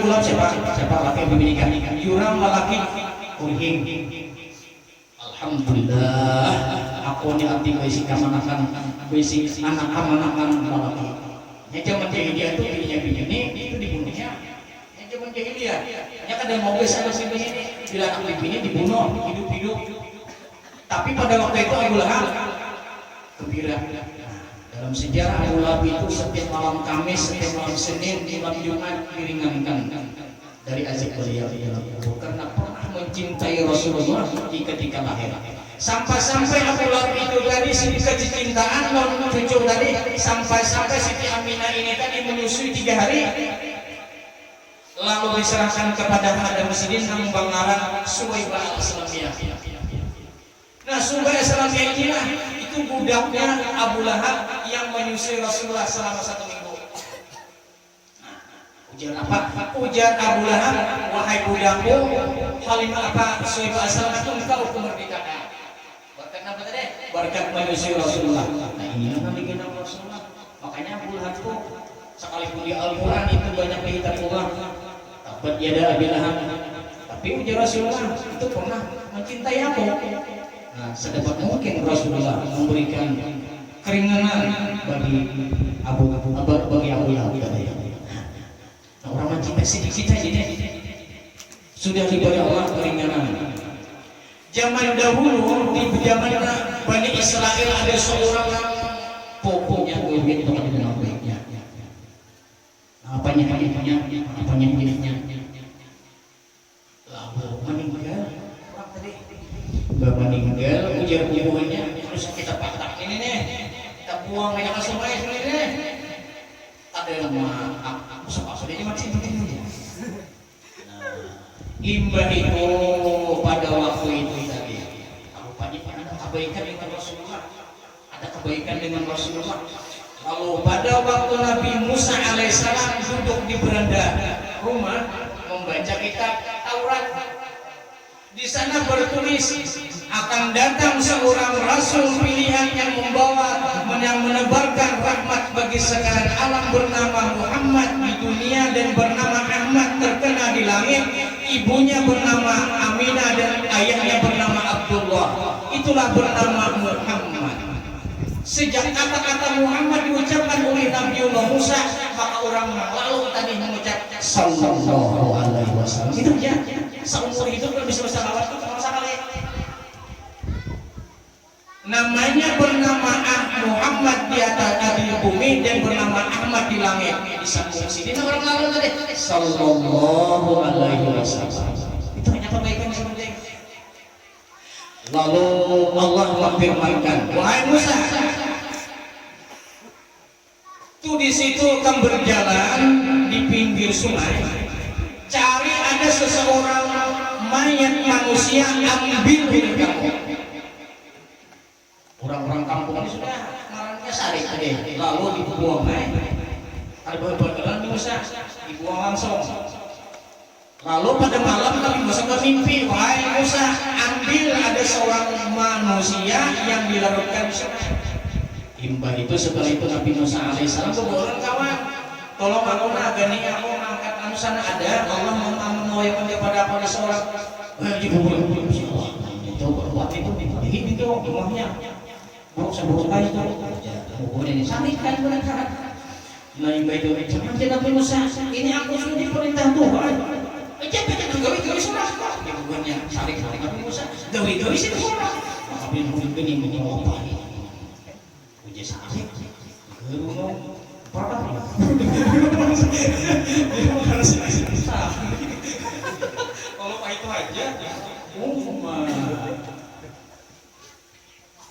bulan siapa laki membinikan jurang laki kuring. Alhamdulillah aku ni arti besi kamanakan besi anak kamanakan laki. Yang zaman jahiliyah itu dirinya begini itu dibunuhnya. Yang zaman jahiliyah ya kan ada mau besar sini bila anak bini dibunuh hidup. Tapi pada waktu itu Abu Lahab gembira. Dalam sejarah Abu Lahab itu setiap malam Kamis, setiap malam Senin, malam Jumat diringankan dari azab beliau di dalam kubur karena pernah mencintai Rasulullah ketika lahir. Sampai Abu Lahab itu tadi kecintaan non cucu tadi sampai Siti Aminah ini tadi menyusui 3 hari, lalu diserahkan kepada Adam Sidin yang bangaran Suwaibah Islamiyah. Nah Suwaibah Islamiyah inilah itu budaknya Abu Lahab yang menyusui Rasulullah selama 1 minggu. Ujar apa? Ujar Abu Lahab, wahai budakku, Halimah apa? Suwaibah Islamiyah itu engkau kemerdekaan. Berkat apa tadi? Berkat menyusui Rasulullah. Nah ini yang digendong Rasulullah. Makanya Abu Lahab itu sekalipun di Al-Quran itu banyak dihitabullah. Tabat yada Abi Lahab. Tapi ujar Rasulullah itu pernah mencintai aku. Nah, sedapat mungkin Rasulullah memberikan keringanan bagi Abu Lahab tadi. Nah, orang mencintai sedikit saja ini sudah diberi Allah keringanan. Zaman dahulu di zaman Bani Israel ada seorang pokoknya duit itu ada dengan baiknya. Apanya hidupnya. Lalu meninggal. Gak meninggal, ujar hubungannya terus kita patah ini nih, kita buang aja ke sungai ini nih. Ada nama sudah mati begini. Imbah itu pada waktu itu tadi, kalau pagi ada kebaikan dengan Rasulullah, Lalu pada waktu Nabi Musa alaihissalam duduk di beranda rumah membaca kitab Taurat. Di sana bertulis akan datang seorang rasul pilihan yang menebarkan rahmat bagi sekalian alam bernama Muhammad di dunia dan bernama Ahmad terkenal di langit, ibunya bernama Aminah dan ayahnya bernama Abdullah. Itulah bernama Muhammad. Sejak kata-kata Muhammad diucapkan oleh Nabiullah Musa, maka orang lalu tadi mengucap sallallahu alaihi wasallam. Itu aja. Seumur hidup belum bisa bersalawat itu sekali. Namanya bernama Muhammad di atas di bumi dan bernama Ahmad di langit. Disambung sini orang lalu tadi sallallahu alaihi wasallam. Itu hanya kebaikan yang penting. Lalu Allah memfirmankan, wahai Musa, tuh di situ kamu berjalan di pinggir sungai, cari ada seseorang mayat manusia, ambil milik kamu. Orang-orang kampung ini sudah marahnya sarik deh, lalu dibuang ada berjalan di Musa, dibuang langsung. Lalu pada malam Nabi Musa bermimpi, wahai Musa, ambil ada seorang manusia yang dilarutkan di sungai. Imbah itu setelah itu Nabi Musa alaihissalam berdoa kawan, tolong aku gani aku angkat anu sana ada Allah memoyakkan kepada seorang itu buat itu ini dong rumahnya buruk seburuk aja itu kemudian disalihkan mereka. Nah imbah itu jangan Nabi Musa ini aku sudah diperintah Tuhan jangan gawi sholat kemudiannya saling Nabi Musa gawi sih sholat tapi ini apa uji salih parah kalau itu aja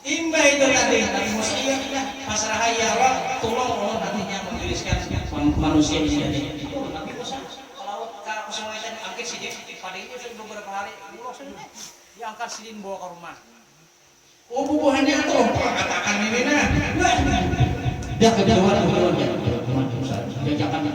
imbah itu tadi Nabi Musa iya pasrah ya Allah tolong Allah nantinya menjelaskan manusia di sini itu Nabi Musa kalau kesulitan angkat sidin pada itu sudah beberapa hari dulu sudah diangkat sidin bawa ke rumah bubuhannya tuh katakan ini nah dah kedua dia jangan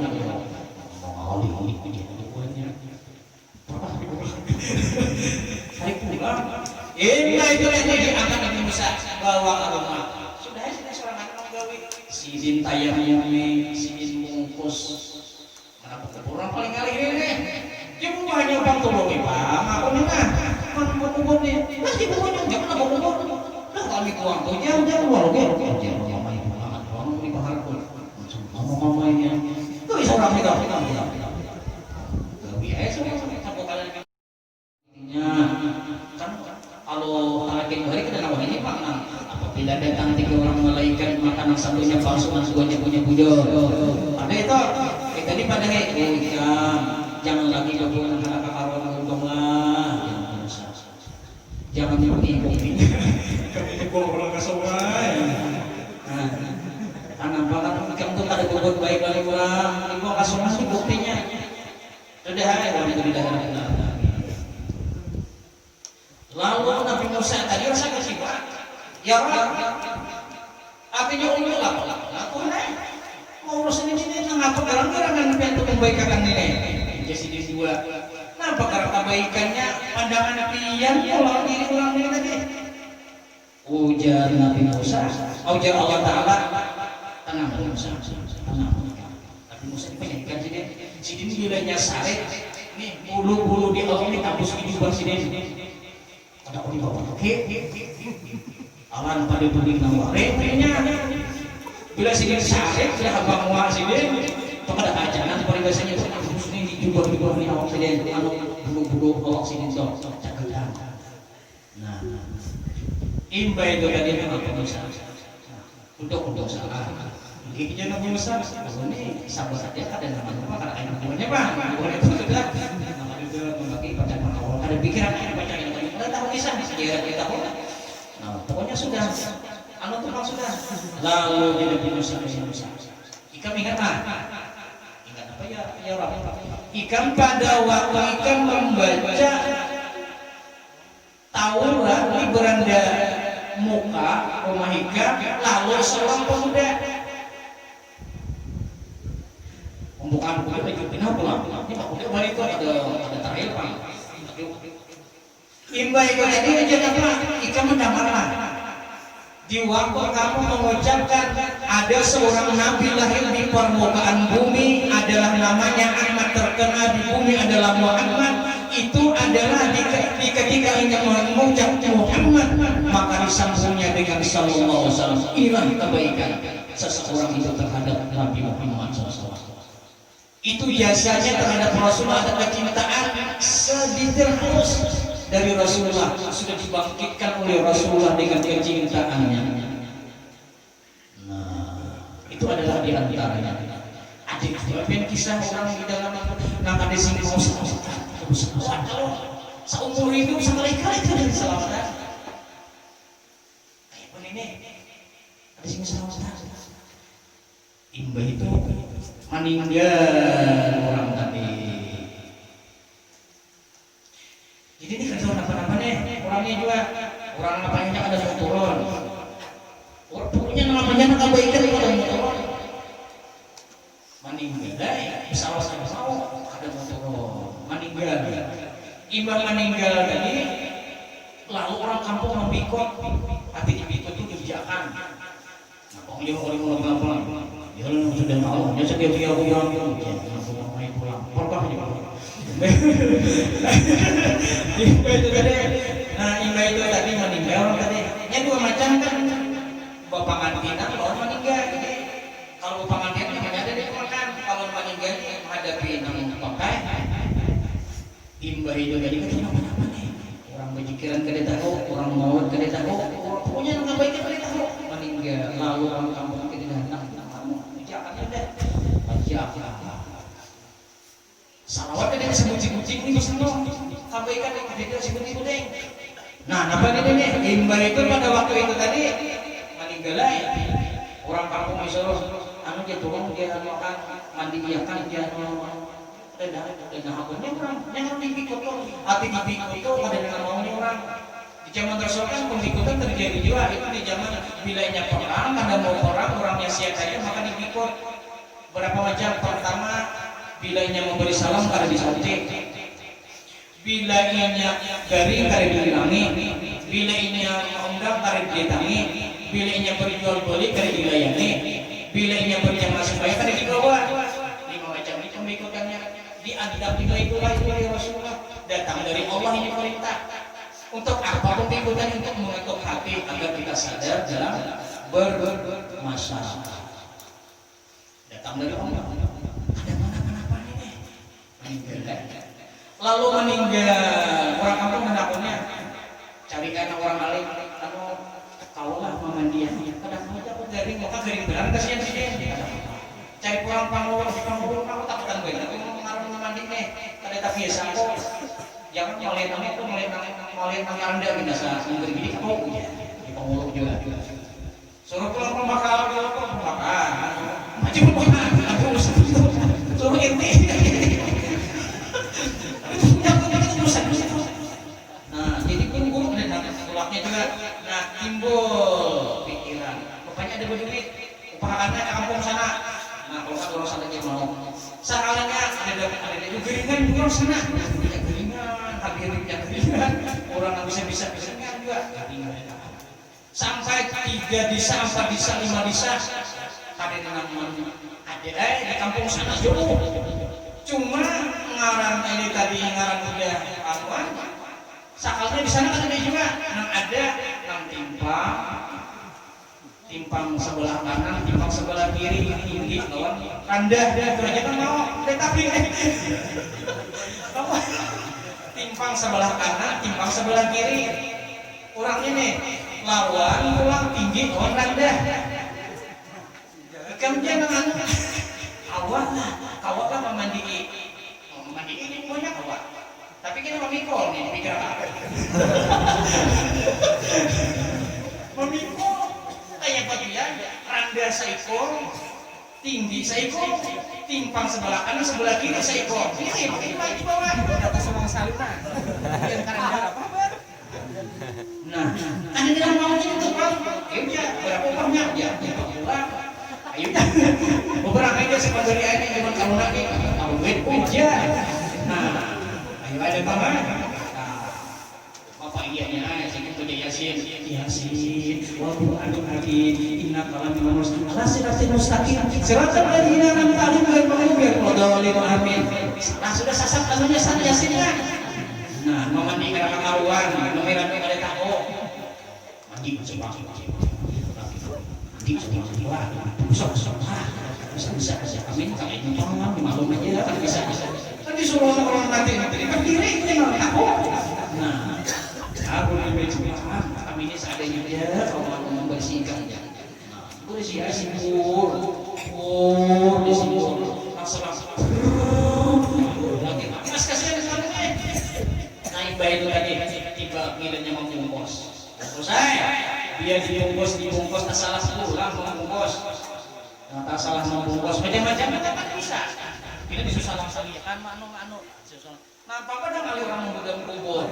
hari pulang imbah itu yang diangkat Nabi Musa bawa ke rumah sudah seorang anak gawe sidin tayamumi sidin bungkus mana orang paling ngalih ini dia buahnya bang tolong bang aku mana bubur nih masih buahnya jangan apa bubur lah kami tuang tuh jangan walau jangan main banget orang di bahar pun ngomong-ngomongnya tuh seorang kita gawe aja sama kalian kan kalau tarakin hari kita nama ini makna apabila datang 3 orang malaikat makanan satunya palsu semuanya punya budol ada itu tadi pada jangan lagi berhubungan dengan kekaruan agama jangan bukti kami orang kesuai karena bahkan kamu tuh ada berbuat baik kali orang ibu kasih buktinya sudah ada itu tidak ada. Lalu Nabi Musa tadi rasa kecewa. Ya Allah, akhirnya unjuk lah. Aku mau urus ini ngapa garang-garang pintu kebaikan ini. Jadi dua. Kenapa karena kebaikannya pandangan pilihan ulang diri tadi. Ujar Nabi Musa, ujar Allah Taala, tenang Musa, tenang. Nabi Musa dipenyakan sini wilayahnya sare. Nih bulu-bulu di Allah ini kampus kehidupan sini. Ada orang bawa awan pada budi naware bila sini sare sudah abang muak sini kepada ajaran seperti biasanya ini dijual di awak sini anu bulu-bulu awak sini so cakadan nah imbah itu tadi memang pengusaha untuk salah ini jangan pengusaha ini sabar saja ada nama karena enak namanya bang boleh itu sudah nama itu membagi bacaan awal ada pikiran ada bacaan tahu bisa kita pun nah pokoknya sudah anu tempat sudah lalu jadi Musa ikan ingat apa ya Rabb ikan pada waktu ikan membaca Taurat di beranda muka rumah ikan lalu seorang pemuda pembukaan buku itu kenapa ini Pak Kuda balik itu ada terakhir Pak imbah itu tadi aja apa ikan mendamarlah di waktu kamu mengucapkan ada seorang nabi lahir di permukaan bumi adalah namanya Ahmad terkenal di bumi adalah Muhammad itu adalah di ketika ingin mengucap Muhammad maka disambungnya dengan sallallahu alaihi wasallam inilah kebaikan seseorang itu terhadap Nabi Muhammad SAW itu jasanya terhadap Rasulullah ada kecintaan sedetail halus dari Rasulullah sudah dibangkitkan oleh Rasulullah dengan kecintaannya. Nah, itu adalah di antaranya. Adik itu kisah orang di dalam ada sini mau kalau seumur hidup sekali-kali dari selawatan. Kayak pun ini ada sini selawatan. Imbah itu meninggal orang tadi. Jadi ini kerja apa-apa nih orangnya juga orang apanya ada yang turun pokoknya namanya kebaikan itu ada yang turun meninggal pesawat mau ada yang turun meninggal imbah meninggal tadi lalu orang kampung membikot hati dibikot itu kebijakan nah dia mau pulang. Ya lu sudah tahu, ya setia aku bilang aku mau main pulang. Porkah aja. Itu tadi. Nah, Imba itu tadi meninggal tadi. Ya dua macam kan. Bapak kantina kalau meninggal. Kalau bapak kantina namanya ada di makan. Kalau meninggal menghadapi nang pakai. Imba itu tadi kan kenapa nih? Orang berpikiran kada tahu, orang maut kada tahu. Pokoknya nang baik kada tahu. Meninggal lalu orang kampung kita datang. Jangan ada. Baca. Salawat kan sebut-sebut ini semua. Sampaikan yang ada sebut-sebut deh. Nah, apa nih? Imba itu pada waktu itu tadi meninggal orang kampung Isoro anu dia turun dia makan mandi dia kan dia dan akunnya orang yang dipikut tuh hati dipikut tuh ada yang mau orang di zaman tersebut pengikutan terjadi juga itu di zaman bilainya perang ada mau orangnya siap saja maka dipikut berapa macam pertama bilainya memberi salam karena disuntik bilainya garing karena dihilangi bilainya undang karena didatangi bilainya berjual beli karena dilayani bilainya berjamaah sembahyang karena dibawa 5 macam itu mengikutannya diadab itu ya Rasulullah datang dari Allah ini perintah untuk apa pengikutan untuk mengetuk hati agar kita sadar dalam bermasalah datang dari Allah ada mana ini meninggal lalu meninggal orang kampung menakutnya carikan orang alim lalu kaulah memandiannya kadang-kadang aku garing maka garing benar kasihan sih cari orang panggung kamu takutan gue tapi mengarang mandi nih ada tak biasa aku jangan mulai anda kita saat memberi gini kamu di pengurus juga suruh pulang pembakar maju pembakar aku suruh inti nah jadi guru dan tulaknya juga nah timbul pikiran rupanya ada duit upahannya ke kampung sana nah kalau satu orang sana dia mau sekalanya ada geringan juga sana ya geringan habirnya geringan orang yang bisa juga sampai 3 desa 4 desa 5 desa ada ada di kampung sana jauh cuma ngaran ini tadi ngaran udah anuan sakalnya di sana kan ada juga nang ada nang timpang sebelah kanan timpang sebelah kiri tinggi lawan rendah itu aja kan mau tetapi timpang sebelah kanan timpang sebelah kiri orangnya nih lawan pulang tinggi lawan rendah kemudian nang awak lah memandi ini banyak awak tapi kita memikul nih pikir apa memikul kayak bagian rendah seekor tinggi seekor timpang sebelah kanan sebelah kiri seekor ini pakai di bawah kata semang saluran yang karena apa nah ada yang mau itu bang ya berapa banyak ya pulang ayo beberapa aja sepanjang ini memang kamu lagi kamu aja nah ayo ada tambahan bapak iyanya sini punya yasin wa qur'anul hakim inna kalam manus ala siratal mustaqim siratal ladzina an'amta alaihim ghairil maghdubi alaihim amin nah sudah sasat anunya sana yasinnya nah mandi karena karuan nomeran ada tahu mandi coba bisa amin kami numpang maklum aja kan bisa kan disuruh orang nanti berdiri tinggal aku nah aku lebih cuma kami ini seadanya dia kalau mau membersihkan ya aku di sini sibur di sini langsung lagi mas kasihan sekarang naik bayi itu tadi tiba gilanya membungkus selesai dia dibungkus tak salah pulang membungkus tak salah membungkus macam-macam kan bisa kita disusah langsung kan anu nah papa dah kali orang memegang kubur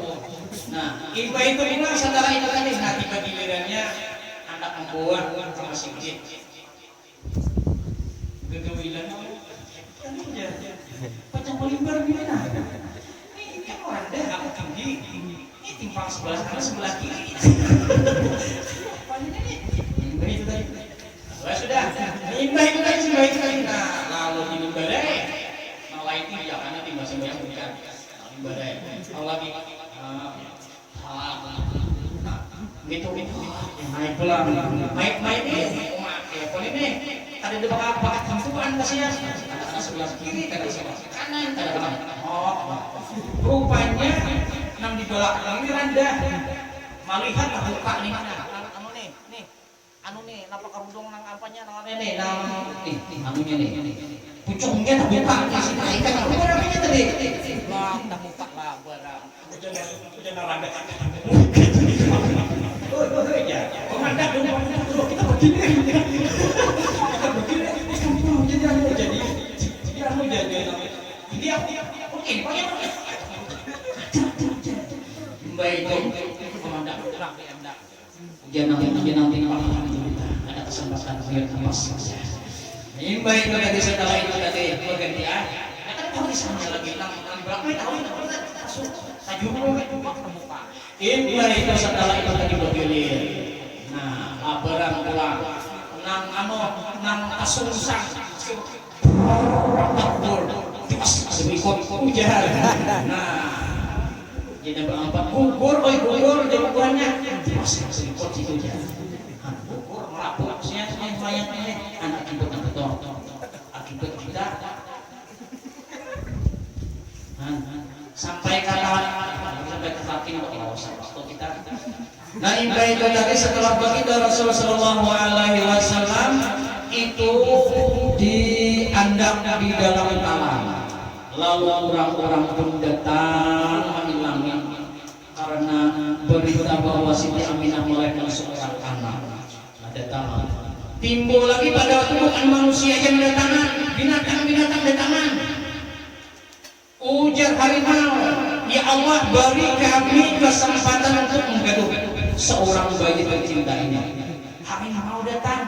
nah ibu itu bilang saudara itu tadi nah tiba gilirannya anak membuat sama sikit gegewilan kan aja macam pelimbar gimana ini kan orang dah aku tinggi ini timpang sebelah kanan sebelah kiri itu tadi baik nah lalu di badai malah itu jangan nanti bahasa banyak bukan di badai kalau lagi gitu yang naik pulang naik ini umat ya ini ada di bakat tentuan kasihan ada sebelah kiri ada sebelah kanan ada rupanya nang di belakang ini rendah melihat buka nih
anu nih napa kerudung nang apanya nang
nih anunya nih pucungnya terbuka nih si ikan apa namanya tadi
lah terbuka lah barang
udah naranda ya komandan dulu kita begini jadi oke baik komandan jangan ada kesempatan biar pas ini baik tadi setelah itu tadi pergantian kan tulisannya lagi nang berapa tahu terbuka ini itu setelah itu tadi bergilir nah barang pulang nang asungsang takbur semikot ujar nah jadi berempat gugur jadi banyak semikot situ aja gugur melapuk siapa mayatnya anak akibat kita sampai kata kita nah itu tadi setelah baginda Rasulullah Shallallahu Alaihi Wasallam itu diandam di dalam talang lalu orang-orang pun datang mengilangi karena berita bahwa Siti Aminah melahirkan seorang anak datang timbul lagi pada tubuhan manusia yang datangan binatang datangan ujar harimau ya Allah beri kami kesempatan untuk menggaduh seorang bayi tercinta ini harimau datang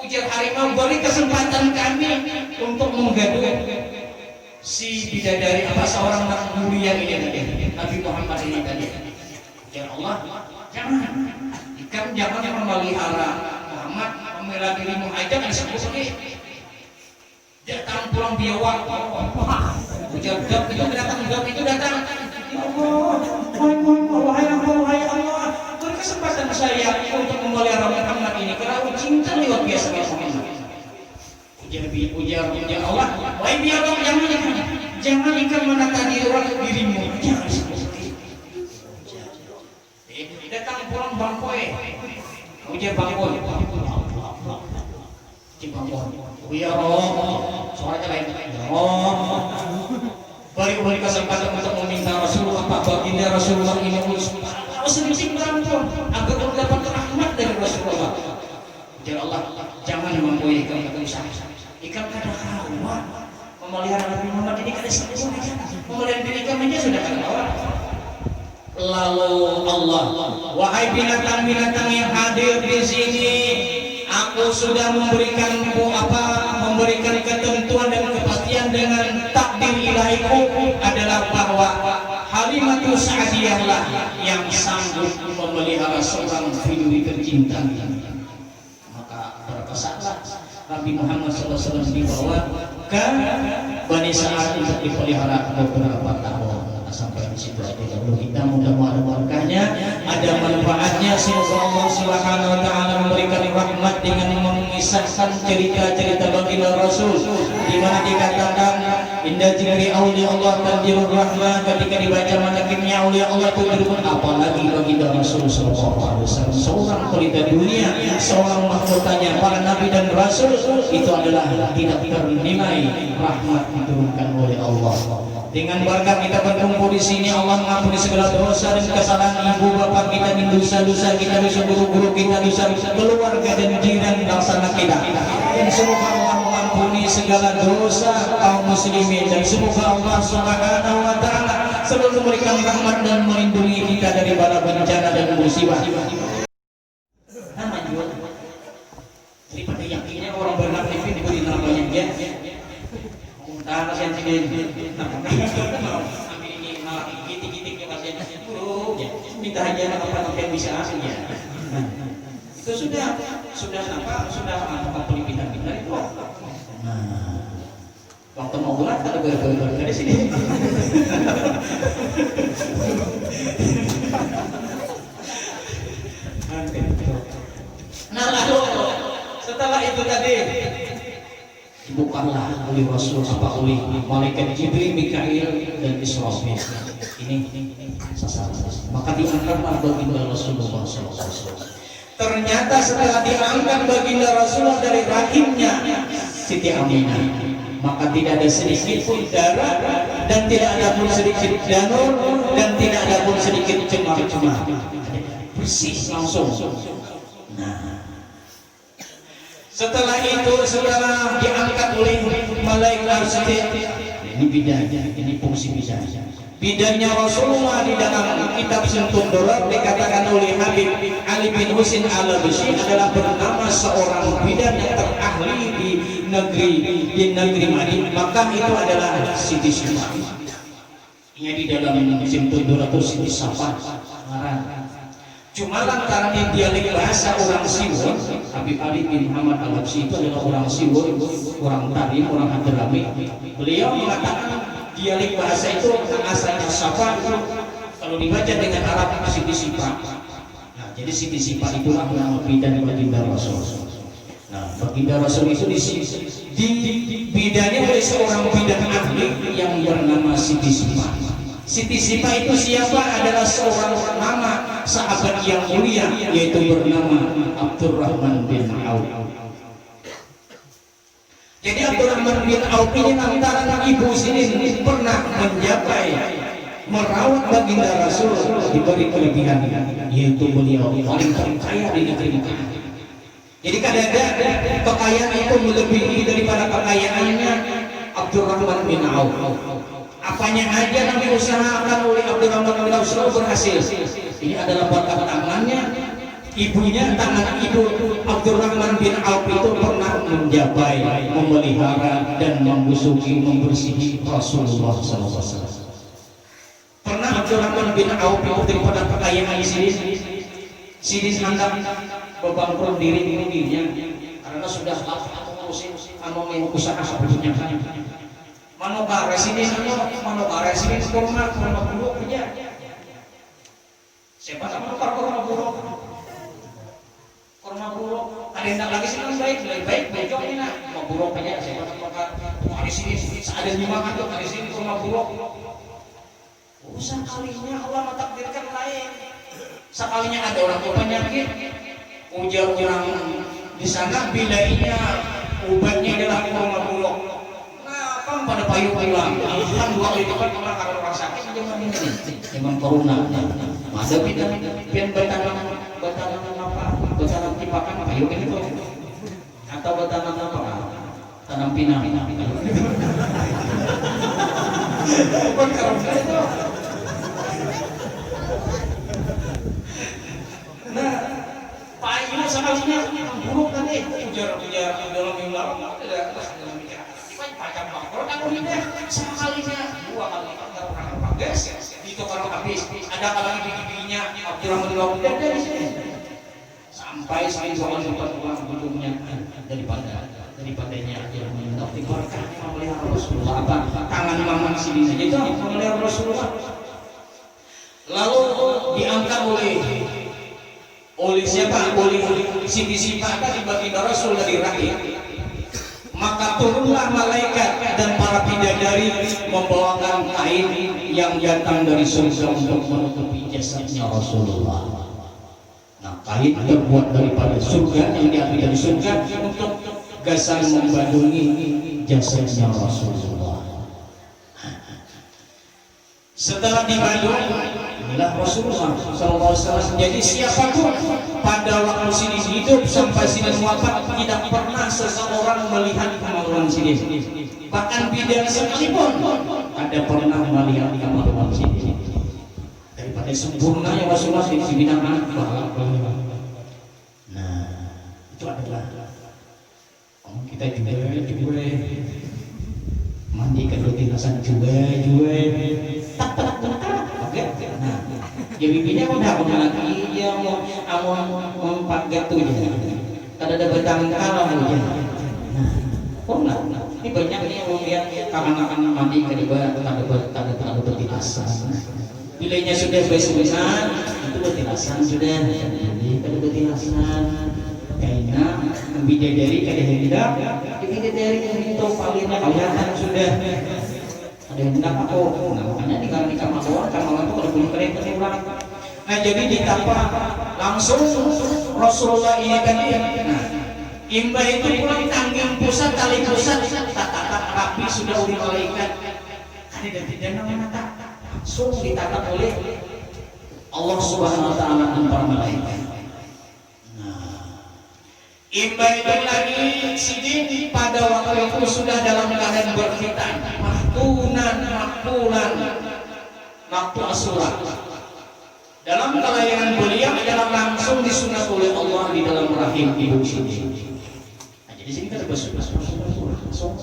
ujar harimau beri kesempatan kami untuk menggaduh si bidadari apa seorang anak mulia ini tadi Nabi Muhammad ini tadi ya Allah jangan memelihara Muhammad memelihara dirimu aja kan sebut-sebut datang pulang biawak ujar gap itu datang ya Allah wahai Allah beri kesempatan saya untuk memelihara Muhammad ini karena cinta luar biasa ujar Allah wahai biawak jangan ikan menata dirimu datang pulang bangkoi ujar bangkoi ya Allah suaranya lain beri kesempatan untuk meminta Rasulullah Pak baginda Rasulullah ini sedikit berampun agar mendapat rahmat dari Rasulullah ya Allah jangan membuai ikan usaha ikan kada kawan memelihara Nabi Muhammad ini kada satu memelihara diri ikan aja sudah kada kawan lalu Allah wahai binatang-binatang yang hadir di sini aku sudah memberikan ketentuan dan kepastian dengan takdir ilahiku adalah bahwa Halimatu Sa'diyah lah yang sanggup memelihara seorang biduri tercinta maka berkesanlah Nabi Muhammad SAW dibawa ke Bani Sa'ad untuk dipelihara beberapa tahun sampai di situ aja dulu kita mudah-mudahan berkahnya ada manfaatnya semoga Allah Subhanahu wa taala memberikan rahmat dengan mengisahkan cerita-cerita baginda Rasul di mana dikatakan indah jiri aulia Allah tanzilur rahmah ketika dibaca manakibnya aulia Allah itu berpun apalagi baginda Rasul sallallahu alaihi wasallam seorang pelita dunia seorang mahkotanya para nabi dan rasul itu adalah tidak ternilai rahmat diturunkan oleh Allah. Dengan berkat kita berkumpul di sini, Allah mengampuni segala dosa dan kesalahan ibu bapak kita, dosa-dosa kita, dosa guru-guru kita, dosa keluarga dan jiran laksana kita. Dan semoga Allah mengampuni segala dosa kaum muslimin dan semoga Allah Subhanahu wa taala selalu memberikan rahmat dan melindungi kita dari bala bencana dan musibah. Daripada yakinnya orang bernafsu diberi namanya ya. Tahan pasien sini, ambil ini gitik-gitik ke pasien dulu, minta aja apa yang bisa asli ya. Itu sudah apa? Sudah pelipatan kita. ulat kalau berber di sini. Nah lalu setelah itu tadi dibukalah oleh Rasul apa oleh malaikat Jibril, Mikail dan Israfil. Ini sasaran. Maka diangkatlah baginda Rasulullah SAW. Ternyata setelah diangkat baginda Rasulullah dari rahimnya Siti Aminah, maka tidak ada sedikit pun darah dan tidak ada pun sedikit danur dan tidak ada pun sedikit cemar-cemar. Bersih langsung. Nah, setelah itu setelah diangkat oleh malaikat Siti, ini bidanya, ini fungsi bidanya. Bidanya Rasulullah di dalam kitab Simtun Dorat dikatakan oleh Habib Ali bin Husin Al-Bashir adalah bernama seorang bidan yang terahli di negeri Madinah. Maka itu adalah Siti Syifa. Ini di dalam Simtun Dorat itu Siti Syifa. Cuma lantaran dialek bahasa orang Siwon, Habib Ali bin Muhammad Al-Habsyi itu adalah orang Siwon, orang Tarim, orang Hadrami. Beliau mengatakan dialek bahasa itu asalnya Syifa, kalau dibaca dengan Arab itu Siti Syifa. Nah, jadi Siti Syifa itulah nama bidan baginda Rasul. Nah, baginda Rasul itu dibidani oleh seorang bidan ahli yang bernama Siti Syifa. Siti Syifa itu siapa? Adalah seorang nama sahabat yang mulia yaitu bernama Abdurrahman bin Auf. Jadi Abdurrahman bin Auf ini lantaran ibu sini pernah menjapai merawat baginda Rasul diberi kelebihan yaitu beliau paling kaya di negeri Madinah. Jadi kadang-kadang kekayaan itu melebihi daripada kekayaannya Abdurrahman bin Auf. Apanya aja yang diusahakan oleh Abdurrahman bin Auf selalu berhasil. Ini adalah berkat tangannya. Ibunya, tangan ibu Abdurrahman bin Auf itu pernah menjabai, memelihara dan membusuki, membersihi Rasulullah SAW. Pernah Abdurrahman bin Auf itu daripada kekayaan sini hendak bebangkrut dirinya karena sudah ngurusin usaha sebetulnya. Manukara sini kurma buruk punya. Siapa sama kurma buruk? Kurma buruk. Ada yang lagi sih lebih baik bejok ini nak. Kurma buruk punya. Siapa sama di sini ada 5 kandung di sini kurma buruk. Sekalinya Allah mentakdirkan lain. Sekalinya ada orang penyakit, ujar orang di sana bilainya obatnya adalah kurma buruk. Kan pada payu pulang, kan 2 kali depan orang kalau orang sakit zaman ini, zaman corona. Masa pian bertanam apa? Bertanam kipakan payu ini tuh, atau bertanam apa? Tanam pinang. Bukan corona itu. Nah, payu sekalinya buruk kan ujar dalam yang lalu ada macam bangkrut aku ini sekalinya 2 kali orang bagus itu kalau habis ada kali di giginya Abdurrahman bin Auf dari sini sampai soal uang hidupnya daripadanya Abdurrahman bin Auf diberkah memelihara Rasulullah apa tangan mama sini saja itu memelihara Rasulullah lalu diangkat oleh siapa? Oleh Siti Syifa tadi baginda Rasul dari rahim. Maka turunlah malaikat dan para bidadari membawakan kain yang datang dari surga untuk menutupi jasadnya Rasulullah. Nah, kain terbuat daripada surga yang diambil dari surga untuk gasan membandungi jasadnya Rasulullah. Setelah dibandung, inilah Rasulullah SAW. Jadi siapapun pada waktu sini hidup sampai sini wafat tidak pernah seseorang melihat kemaluan sini. Bahkan bidan sekalipun ada pernah melihat kemaluan sini. Daripada sempurnanya Rasulullah di bidang apa? Nah, itu adalah kita juga mandi ke rutinasan juga. Nah, ya bibinya udah lagi dia mau mempak gatunya. Kada ada batang kalah aja. Nah, Ini banyak nih orang yang anak-anak mandi kada betinasan. Bilanya sudah besunan, itu betinasan sudah. Jadi kada betinasan. Karena bidadari kada hendak, bidadari itu palingnya kelihatan sudah. Ada yang hendak aku, nah makanya nikah mawar, karena itu kada boleh keren orang. Nah jadi ditapa langsung Rasulullah ini kan nah, imba itu pulang tanggung pusat tali pusat tatap rapi sudah oleh malaikat ada dan tidak nama langsung ditatap oleh Allah Subhanahu Wa Taala dan para malaikat. Nah, imba itu lagi sidin pada waktu itu sudah dalam keadaan berkhitan maktulan waktu asulah. Dalam kelahiran beliau adalah langsung disunat oleh Allah di dalam rahim ibu sini. Nah, jadi sini kita langsung.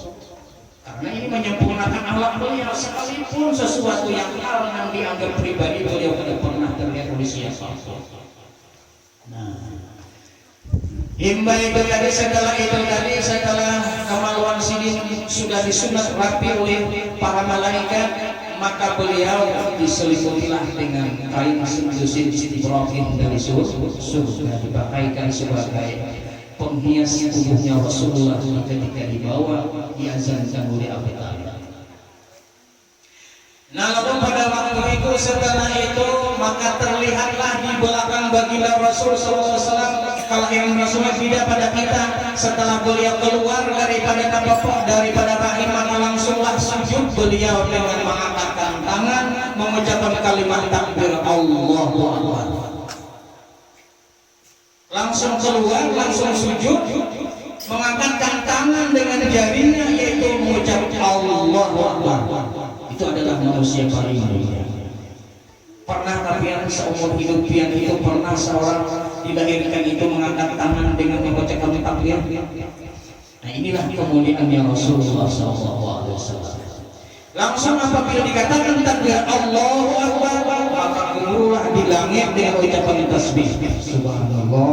Karena ini menyempurnakan akhlak beliau sekalipun sesuatu yang hal yang dianggap pribadi beliau tidak pernah terlihat oleh siapa. Nah, himba itu tadi setelah kemaluan sini sudah disunat rapi oleh para malaikat. Maka beliau diseliputilah dengan kain Yusuf Siti Ibrahim dari surga dipakaikan sebagai penghias tubuhnya Rasulullah ketika dibawa diazankan oleh Abu Talib. Nah lalu pada waktu itu setelah itu maka terlihatlah di belakang baginda Rasul SAW kelahiran Rasulullah tidak pada kita setelah beliau keluar daripada rahim maka langsunglah sujud beliau dengan mengangkatkan tangan mengucapkan kalimat takbir Allahu Akbar. Langsung keluar langsung sujud mengangkatkan tangan dengan jarinya yaitu mengucapkan Allahu Akbar. Itu adalah manusia paling mulia. Pernah kalian seumur hidup pian itu pernah seorang dilahirkan itu mengangkat tangan dengan mengucapkan takbir? Nah inilah kemuliaannya Rasulullah SAW. Langsung apabila dikatakan takbir Allahu Akbar maka keluarlah di langit dengan ucapan tasbih Subhanallah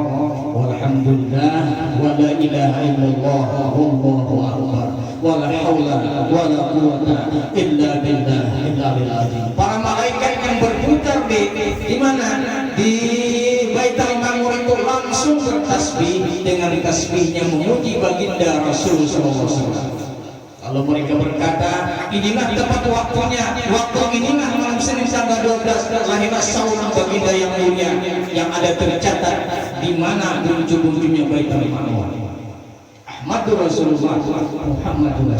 walhamdulillah wa la ilaha illallah wallahu akbar wa la haula wa la quwwata illa billahil azim. Para malaikat yang berputar di mana di Baitul Ma'mur itu langsung bertasbih dengan tasbihnya memuji baginda Rasul SAW. Kalau mereka berkata, inilah tepat waktunya, waktu inilah malam Senin tanggal 12 lahirlah seorang baginda yang mulia yang ada tercatat di mana ujung-ujungnya Baitul Ma'mur. Ahmadur Rasulullah Muhammadur Rasulullah.